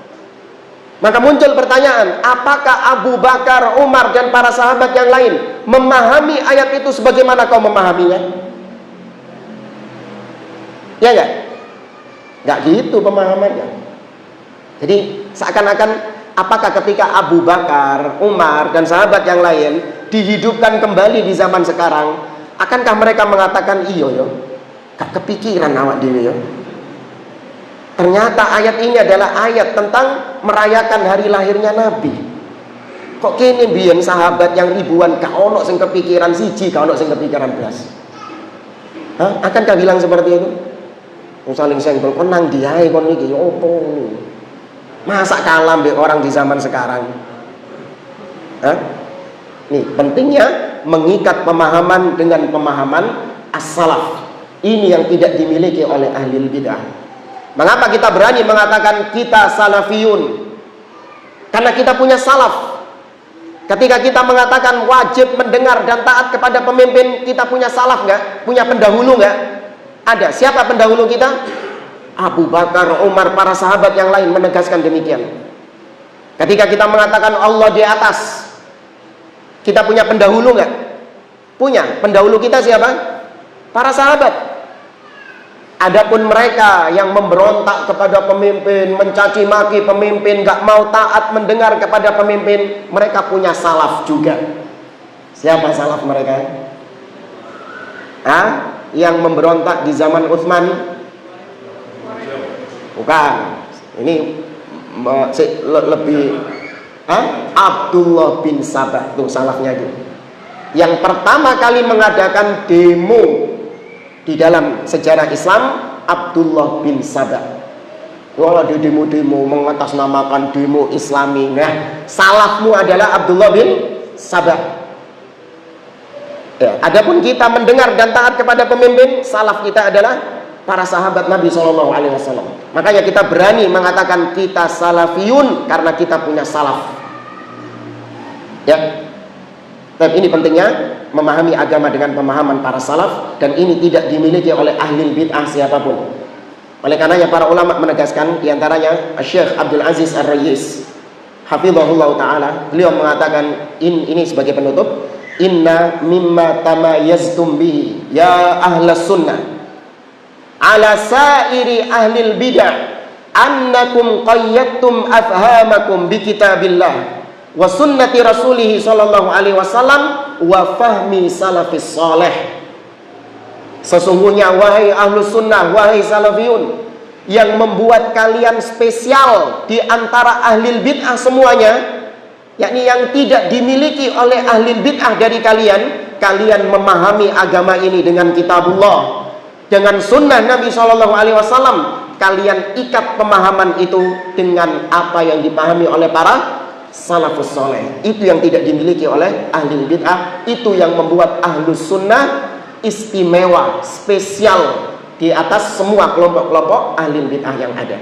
Maka muncul pertanyaan, apakah Abu Bakar, Umar, dan para sahabat yang lain memahami ayat itu sebagaimana kau memahaminya? Ya enggak? Enggak gitu pemahamannya. Jadi seakan-akan apakah ketika Abu Bakar, Umar, dan sahabat yang lain dihidupkan kembali di zaman sekarang, akankah mereka mengatakan, iya yo, gak kepikiran awak dhewe yo? Ternyata ayat ini adalah ayat tentang merayakan hari lahirnya Nabi. Kok kini biyen sahabat yang ribuan gak ono sing kepikiran siji, gak ono sing kepikiran belas? Hah? Akankah bilang seperti itu? Saling senggol, konang diae kon iki yo opo? Masa kalah mbek orang di zaman sekarang? Hah? Nih, pentingnya mengikat pemahaman dengan pemahaman as-salaf. Ini yang tidak dimiliki oleh ahli bid'ah. Mengapa kita berani mengatakan kita salafiyun? Karena kita punya salaf. Ketika kita mengatakan wajib mendengar dan taat kepada pemimpin, kita punya salaf nggak? Punya pendahulu nggak? Ada. Siapa pendahulu kita? Abu Bakar, Umar, para sahabat yang lain menegaskan demikian. Ketika kita mengatakan Allah di atas, kita punya pendahulu nggak? Punya. Pendahulu kita siapa? Para sahabat. Adapun mereka yang memberontak kepada pemimpin, mencaci maki pemimpin, gak mau taat mendengar kepada pemimpin, mereka punya salaf juga. Siapa salaf mereka? Yang memberontak di zaman Utsman? Bukan. Ini lebih Abdullah bin Sabah, tuh salafnya itu. Yang pertama kali mengadakan demo di dalam sejarah Islam, Abdullah bin Sabah. Kalau di demo-demo mengatasnamakan demo Islami, nah salafmu adalah Abdullah bin Sabah. Ya, adapun kita mendengar dan taat kepada pemimpin, salaf kita adalah para sahabat Nabi SAW. Makanya kita berani mengatakan kita salafiyun karena kita punya salaf. Ya. Dan ini pentingnya memahami agama dengan pemahaman para salaf, dan ini tidak dimiliki oleh ahli bid'ah siapapun. Oleh karenanya para ulama menegaskan, diantaranya Syekh Abdul Aziz Ar-Rayis hafizahullah ta'ala, beliau mengatakan ini sebagai penutup, inna mimma tamayyaztum bihi ya ahlas sunnah ala sairi ahlil bid'ah annakum qayyadtum afhamakum bi kitabillah wa sunnati rasulih sallallahu alaihi wasallam wa fahmi salafis salih. Sesungguhnya wahai ahlus sunnah, wahai salafiyun, yang membuat kalian spesial di antara ahli bid'ah semuanya, yakni yang tidak dimiliki oleh ahli bid'ah dari kalian, kalian memahami agama ini dengan kitabullah, dengan sunnah Nabi SAW. Kalian ikat pemahaman itu dengan apa yang dipahami oleh para salafus soleh. Itu yang tidak dimiliki oleh ahli bid'ah. Itu yang membuat ahlus sunnah istimewa, spesial di atas semua kelompok-kelompok ahli bid'ah yang ada.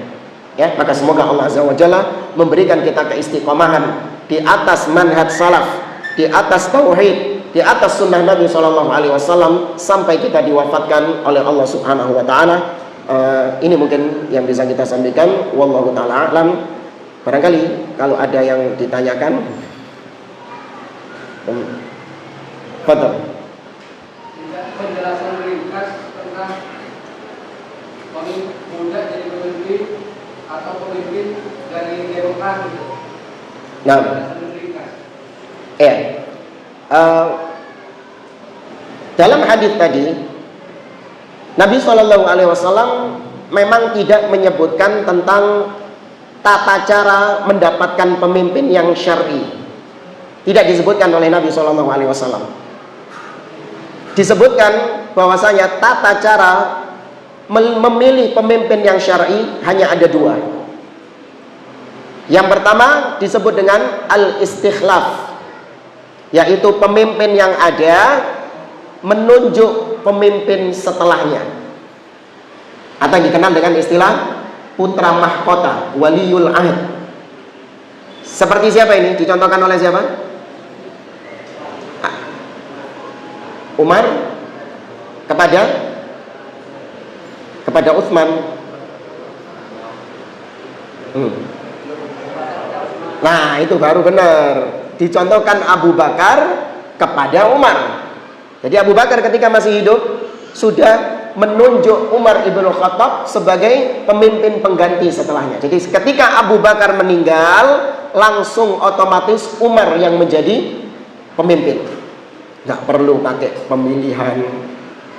Ya, maka semoga Allah Azza wa Jalla memberikan kita keistiqomahan di atas manhaj salaf, di atas tauhid, di atas sunnah Nabi SAW sampai kita diwafatkan oleh Allah Subhanahu wa Ta'ala. Ini mungkin yang bisa kita sampaikan. Wallahu ta'ala a'lam. Barangkali kalau ada yang ditanyakan, fadhal. Penjelasan ringkas tentang muda jadi pemimpin atau pemimpin dari demokrasi. Nah, ya. Dalam hadis tadi, Nabi SAW memang tidak menyebutkan tentang tata cara mendapatkan pemimpin yang syar'i. Tidak disebutkan oleh Nabi SAW. Disebutkan bahwasanya tata cara memilih pemimpin yang syar'i hanya ada dua. Yang pertama disebut dengan al-istikhlaf, yaitu pemimpin yang ada menunjuk pemimpin setelahnya, atau yang dikenal dengan istilah putra mahkota, waliyul ahd. Seperti siapa ini? Dicontohkan oleh siapa? Umar kepada Utsman. Nah, itu baru benar. Dicontohkan Abu Bakar kepada Umar. Jadi Abu Bakar ketika masih hidup sudah menunjuk Umar ibn Khattab sebagai pemimpin pengganti setelahnya. Jadi ketika Abu Bakar meninggal, langsung otomatis Umar yang menjadi pemimpin. Nggak perlu pakai pemilihan,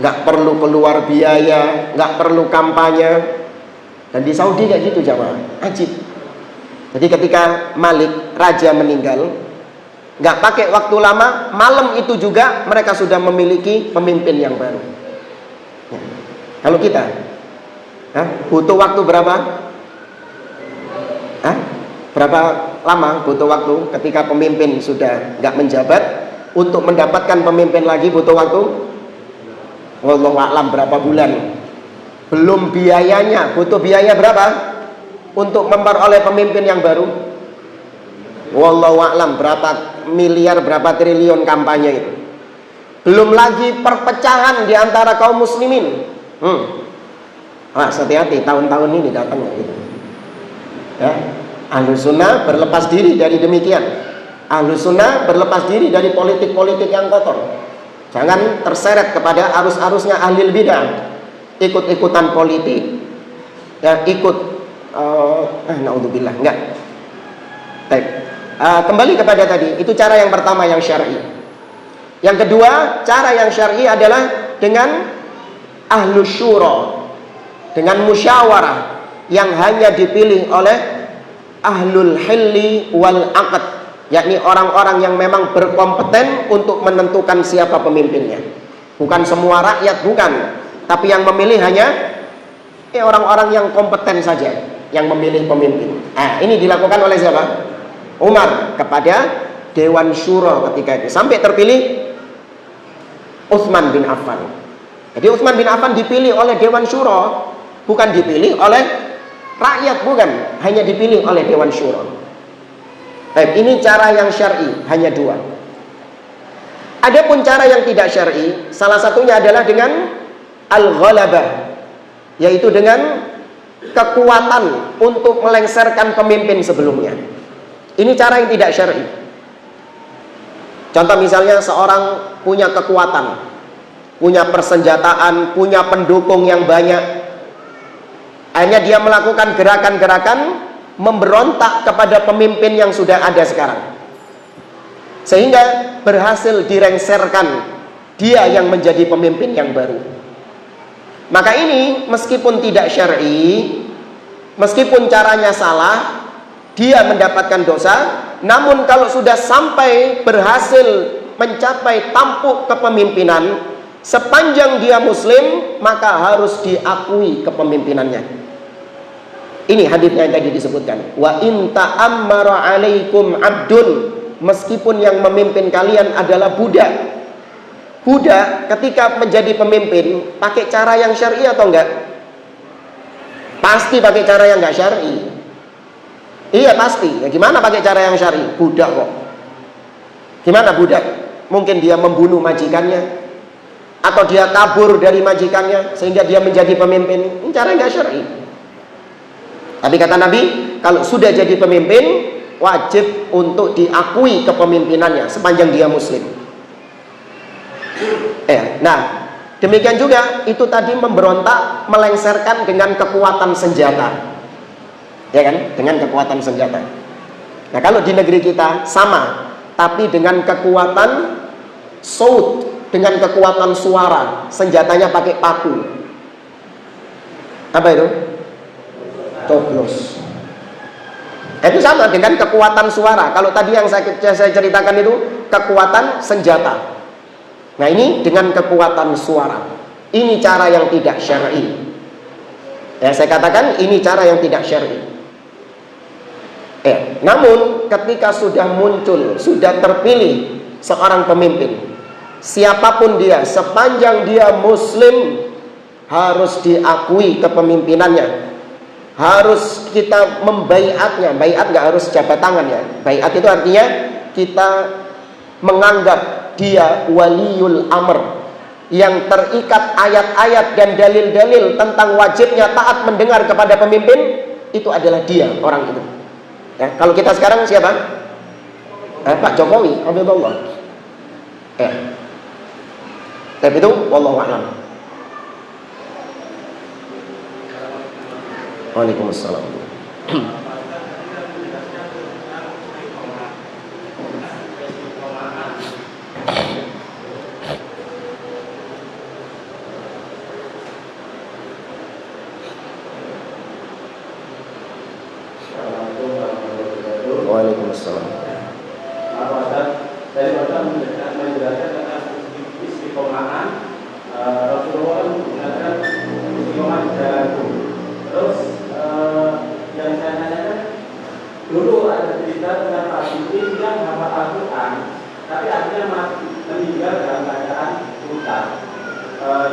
nggak perlu keluar biaya, nggak perlu kampanye. Dan di Saudi kayak gitu jamaah, ajib. Jadi ketika Malik, raja meninggal, nggak pakai waktu lama, malam itu juga mereka sudah memiliki pemimpin yang baru. Ya. Kalau kita butuh waktu berapa? Berapa lama butuh waktu ketika pemimpin sudah nggak menjabat untuk mendapatkan pemimpin lagi? Butuh waktu wallahu a'lam berapa bulan. Belum biayanya, butuh biaya berapa untuk memperoleh pemimpin yang baru? Wallahu a'lam berapa miliar, berapa triliun kampanye itu. Belum lagi perpecahan di antara kaum muslimin. Hati-hati tahun-tahun ini datang gitu. Ya, Ahlus Sunnah berlepas diri dari demikian. Ahlus Sunnah berlepas diri dari politik-politik yang kotor. Jangan terseret kepada arus-arusnya ahli bidah, ikut-ikutan politik, ya naudzubillah, enggak. Baik. Kembali kepada tadi, itu cara yang pertama yang syar'i. Yang kedua, cara yang syar'i adalah dengan ahlus syura, dengan musyawarah yang hanya dipilih oleh ahlul hilli wal aqd, yakni orang-orang yang memang berkompeten untuk menentukan siapa pemimpinnya. Bukan semua rakyat, bukan, tapi yang memilih hanya orang-orang yang kompeten saja yang memilih pemimpin. Ini dilakukan oleh siapa? Umar kepada Dewan Syura ketika itu, sampai terpilih Utsman bin Affan. Jadi Utsman bin Affan dipilih oleh Dewan Syura, bukan dipilih oleh rakyat, bukan, hanya dipilih oleh Dewan Syura. Baik, ini cara yang syar'i, hanya dua. Adapun cara yang tidak syar'i, salah satunya adalah dengan al-ghalabah, yaitu dengan kekuatan untuk melengsarkan pemimpin sebelumnya. Ini cara yang tidak syar'i. Contoh misalnya seorang punya kekuatan, punya persenjataan, punya pendukung yang banyak. Akhirnya dia melakukan gerakan-gerakan memberontak kepada pemimpin yang sudah ada sekarang, sehingga berhasil direngserkan dia yang menjadi pemimpin yang baru. Maka ini meskipun tidak syar'i, meskipun caranya salah, dia mendapatkan dosa. Namun kalau sudah sampai berhasil mencapai tampuk kepemimpinan, sepanjang dia muslim, maka harus diakui kepemimpinannya. Ini hadisnya yang tadi disebutkan. Wa in ta'ammara 'alaikum 'abdun, meskipun yang memimpin kalian adalah budak. Budak ketika menjadi pemimpin pakai cara yang syar'i atau enggak? Pasti pakai cara yang enggak syar'i. Iya pasti. Ya gimana pakai cara yang syar'i? Budak kok. Gimana budak? Mungkin dia membunuh majikannya, atau dia kabur dari majikannya sehingga dia menjadi pemimpin. Ini cara enggak syar'i. Tapi kata Nabi, kalau sudah jadi pemimpin, wajib untuk diakui kepemimpinannya sepanjang dia muslim. Nah, demikian juga itu tadi memberontak, melengsarkan dengan kekuatan senjata, ya kan? Dengan kekuatan senjata. Nah, kalau di negeri kita sama, tapi dengan kekuatan saut, dengan kekuatan suara, senjatanya pakai paku. Apa itu? Coblos. Itu sama dengan kekuatan suara. Kalau tadi yang saya ceritakan itu kekuatan senjata. Nah, ini dengan kekuatan suara. Ini cara yang tidak syar'i. Ya, saya katakan ini cara yang tidak syar'i. Namun ketika sudah muncul, sudah terpilih seorang pemimpin, siapapun dia, sepanjang dia muslim, harus diakui kepemimpinannya. Harus kita membaiatnya. Baiat nggak harus jabat tangan ya. Baiat itu artinya kita menganggap dia waliul amr, yang terikat ayat-ayat dan dalil-dalil tentang wajibnya taat mendengar kepada pemimpin. Itu adalah dia, orang itu ya. Kalau kita sekarang siapa? Pak Jokowi, Alhamdulillah. Tapi itu wallahu a'lam. Waalaikumsalam. Waalaikumsalam. Daripada menjelaskan tentang istiqomahan, Rasulullah menggunakan istiqomah jalan. Terus yang saya tanyakan, dulu ada cerita tentang Pak Yudin yang hafal Al-Quran, tapi akhirnya meninggal dalam keadaan buta.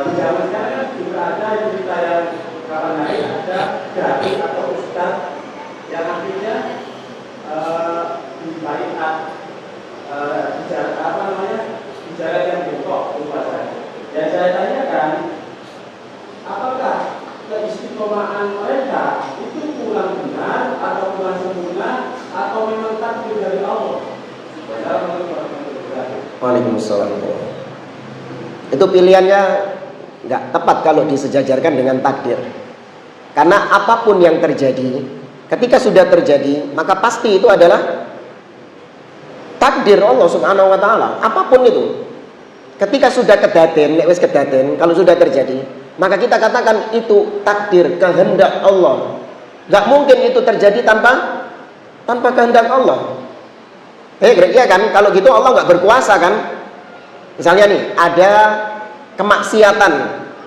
Di zaman sekarang kan juga ada cerita yang kapan hari ada dai atau ustaz yang akhirnya dibaiat bicara yang bengkok lupa saya. Yang saya tanyakan, apakah keistiqomahan mereka itu pulang benar atau pulang sempurna atau memang takdir dari Allah? Waalaikumsalam. Itu pilihannya nggak tepat kalau disejajarkan dengan takdir. Karena apapun yang terjadi, ketika sudah terjadi, maka pasti itu adalah takdir Allah Subhanahu wa taala. Apapun itu. Ketika sudah kedaden, kalau sudah terjadi, maka kita katakan itu takdir, kehendak Allah. Gak mungkin itu terjadi tanpa kehendak Allah. Iya kan? Kalau gitu Allah gak berkuasa kan? Misalnya nih, ada kemaksiatan,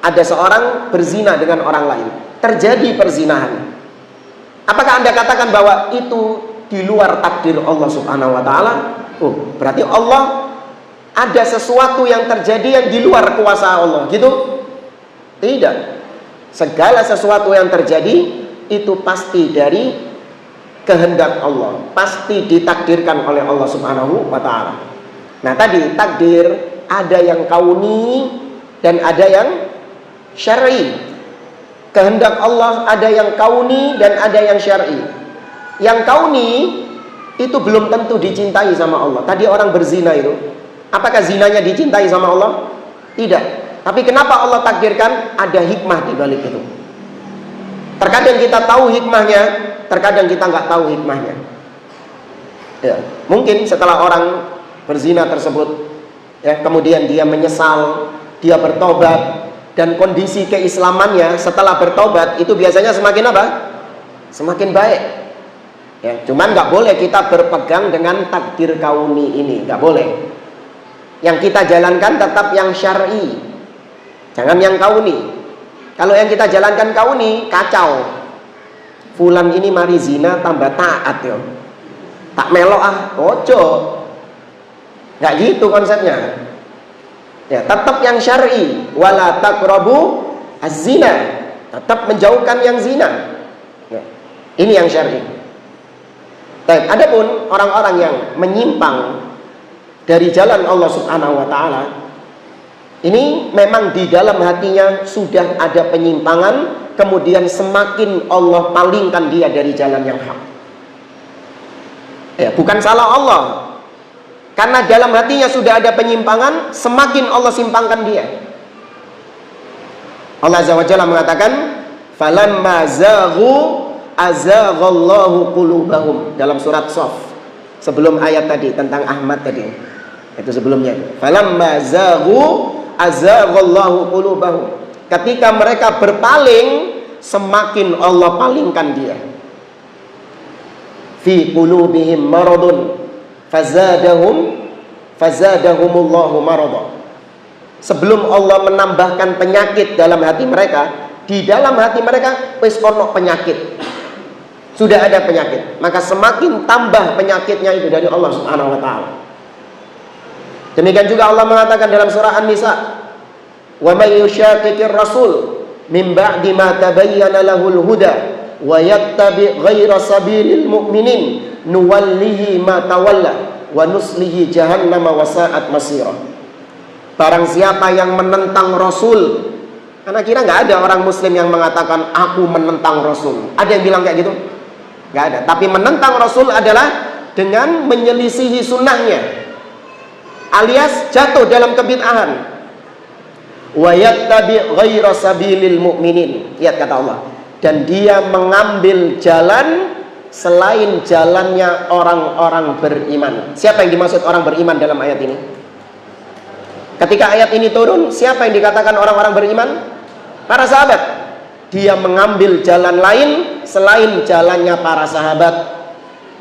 ada seorang berzina dengan orang lain, terjadi perzinahan. Apakah Anda katakan bahwa itu di luar takdir Allah Subhanahu wa taala? Berarti Allah ada sesuatu yang terjadi yang di luar kuasa Allah, gitu? Tidak. Segala sesuatu yang terjadi itu pasti dari kehendak Allah, pasti ditakdirkan oleh Allah Subhanahu wa taala. Nah, tadi takdir ada yang kauni dan ada yang syar'i. Kehendak Allah ada yang kauni dan ada yang syar'i. Yang kauni itu belum tentu dicintai sama Allah. Tadi orang berzina itu, apakah zinanya dicintai sama Allah? Tidak. Tapi kenapa Allah takdirkan? Ada hikmah di balik itu. Terkadang kita tahu hikmahnya, terkadang kita nggak tahu hikmahnya. Ya, mungkin setelah orang berzina tersebut, ya, kemudian dia menyesal, dia bertobat, dan kondisi keislamannya setelah bertobat itu biasanya semakin apa? Semakin baik. Ya, cuman nggak boleh kita berpegang dengan takdir kauni ini, nggak boleh. Yang kita jalankan tetap yang syar'i, jangan yang kauni. Kalau yang kita jalankan kauni, kacau. Fulan ini mari zina tambah taat yo. Tak melok ojo. Nggak gitu konsepnya. Ya, tetap yang syar'i, wala taqrabu az-zina. Tetap menjauhkan yang zina. Ya, ini yang syar'i. Baik, adapun orang-orang yang menyimpang dari jalan Allah Subhanahu wa taala, ini memang di dalam hatinya sudah ada penyimpangan, kemudian semakin Allah palingkan dia dari jalan yang hak. Ya, bukan salah Allah. Karena dalam hatinya sudah ada penyimpangan, semakin Allah simpangkan dia. Allah Azza wa Jalla mengatakan, "Falamma zaghu azaghallahu qulubahum." Dalam surat Shaf. Sebelum ayat tadi tentang Ahmad tadi. Itu sebelumnya. "Falamma zaghu azaghallahu qulubahum." Ketika mereka berpaling, semakin Allah palingkan dia. Fi qulubihim maradun fazadahumullahu marada. Sebelum Allah menambahkan penyakit dalam hati mereka, di dalam hati mereka wis ono penyakit. Sudah ada penyakit, maka semakin tambah penyakitnya itu dari Allah Subhanahu wa taala. Demikian juga Allah mengatakan dalam surah An-Nisa, "Wa may yushaqiqir rasul min ba'di ma tabayyana lahul huda wa yattabi' ghaira sabilil mu'minin nuwallihi ma tawalla wa nuslihi jahannam wa sa'at masira." Barang siapa yang menentang Rasul, karena kira nggak ada orang Muslim yang mengatakan aku menentang Rasul. Ada yang bilang kayak gitu? Nggak ada. Tapi menentang Rasul adalah dengan menyelisihi sunnahnya, alias jatuh dalam kebid'ahan. Wa yattabi' ghaira sabilil mu'minin. Lihat kata Allah. Dan dia mengambil jalan selain jalannya orang-orang beriman. Siapa yang dimaksud orang beriman dalam ayat ini? Ketika ayat ini turun, siapa yang dikatakan orang-orang beriman? Para sahabat. Dia mengambil jalan lain selain jalannya para sahabat.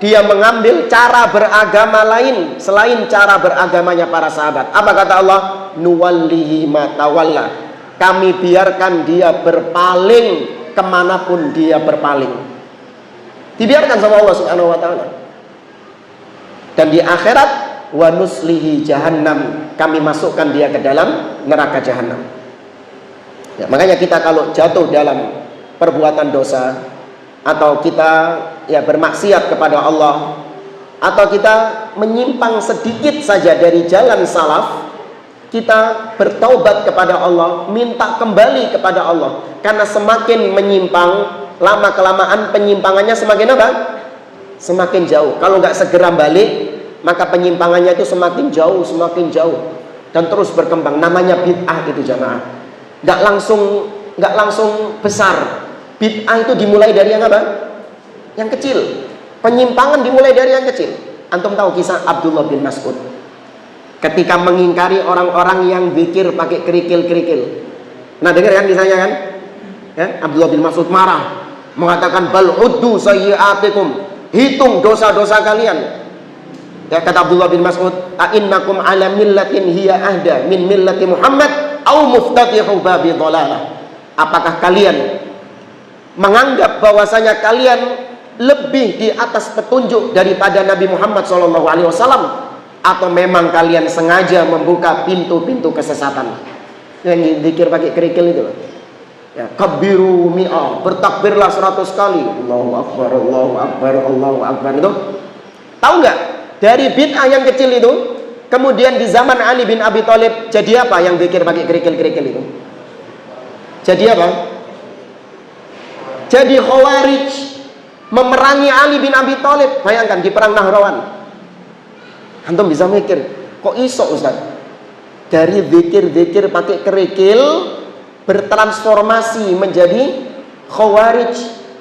Dia mengambil cara beragama lain selain cara beragamanya para sahabat. Apa kata Allah? Nuwallihi ma tawalla. Kami biarkan dia berpaling kemanapun dia berpaling. Dibiarkan sama Allah Subhanahu wa taala. Dan di akhirat, wa nuslihi jahannam, kami masukkan dia ke dalam neraka jahanam. Ya, makanya kita kalau jatuh dalam perbuatan dosa, atau kita ya bermaksiat kepada Allah, atau kita menyimpang sedikit saja dari jalan salaf, kita bertaubat kepada Allah, minta kembali kepada Allah. Karena semakin menyimpang, lama-kelamaan penyimpangannya semakin apa? Semakin jauh. Kalau nggak segera balik, maka penyimpangannya itu semakin jauh, dan terus berkembang. Namanya bid'ah itu jamaah. Nggak langsung besar. Bid'ah itu dimulai dari yang apa? Yang kecil. Penyimpangan dimulai dari yang kecil. Antum tahu kisah Abdullah bin Mas'ud ketika mengingkari orang-orang yang zikir pakai kerikil-kerikil. Nah, dengar kan kisahnya kan? Ya, Abdullah bin Mas'ud marah, mengatakan bal uddu sayyi'atikum, hitung dosa-dosa kalian. Ya, kata Abdullah bin Mas'ud, a'innakum ala millatin hiya ahda min millati Muhammad au muftatihu babi dhalalah. Apakah kalian menganggap bahwasanya kalian lebih di atas petunjuk daripada Nabi Muhammad SAW, atau memang kalian sengaja membuka pintu-pintu kesesatan? Yang zikir pakai kerikil itu. Ya, kabbiru mi'ah, bertakbirlah 100 kali. Allahu akbar, Allahu akbar, Allahu akbar. Itu tahu nggak? Dari bid'ah yang kecil itu, kemudian di zaman Ali bin Abi Thalib jadi apa yang zikir pakai kerikil-kerikil itu? Jadi apa? Jadi Khawarij, memerangi Ali bin Abi Thalib. Bayangkan di perang Nahrawan. Antum bisa mikir, kok iso Ustaz? Dari zikir-zikir pakai kerikil bertransformasi menjadi Khawarij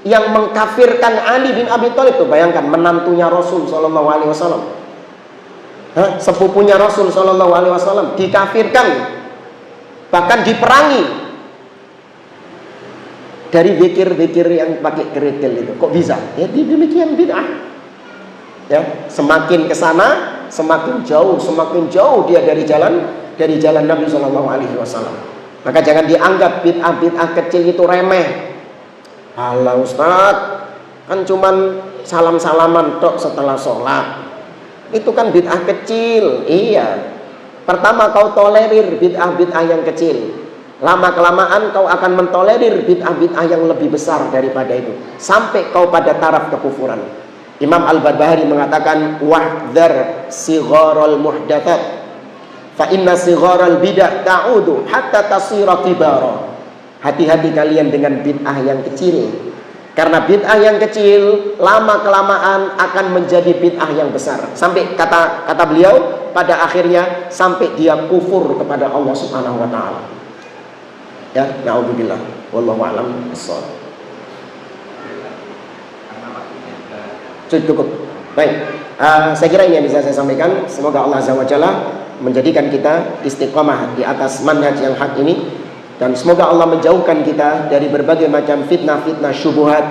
yang mengkafirkan Ali bin Abi Thalib. Tuh bayangkan, menantunya Rasul sallallahu alaihi wasallam. Sepupunya Rasul sallallahu alaihi wasallam dikafirkan, bahkan diperangi dari zikir-zikir yang pakai kerikil itu. Kok bisa? Ya demikian bid'ah. Ya, semakin ke sana, semakin jauh dia dari jalan Nabi Shallallahu Alaihi Wasallam. Maka jangan dianggap bid'ah kecil itu remeh. Alah Ustaz, kan cuman salam-salaman tok setelah sholat. Itu kan bid'ah kecil. Iya. Pertama kau tolerir bid'ah yang kecil. Lama-kelamaan kau akan mentolerir bid'ah yang lebih besar daripada itu, sampai kau pada taraf kekufuran. Imam Al-Barbahari mengatakan, wahdhar sigharul muhdatsat fa inna sigharul bid'ah ta'udu hatta tasira kibara. Hati-hati kalian dengan bid'ah yang kecil, karena bid'ah yang kecil lama-kelamaan akan menjadi bid'ah yang besar, sampai kata beliau pada akhirnya sampai dia kufur kepada Allah Subhanahu wa taala. Ya, na'udzubillah. Wallahu a'lam bishawab. Cukup. Baik. Saya kira ini yang bisa saya sampaikan. Semoga Allah Azza wa Jalla menjadikan kita istiqamah di atas manhaj yang hak ini, dan semoga Allah menjauhkan kita dari berbagai macam fitnah-fitnah syubhat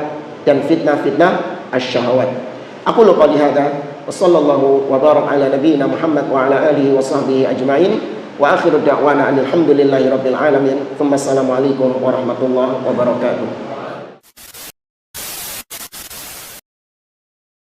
dan fitnah-fitnah asyahawat. Aku qouli hadza wa sallallahu wa baraka ala nabiyyina Muhammad wa ala alihi wa sahbihi ajma'in. Wa akhiru da'wana alhamdulillahi rabbil alamin. Assalamualaikum warahmatullahi wabarakatuh.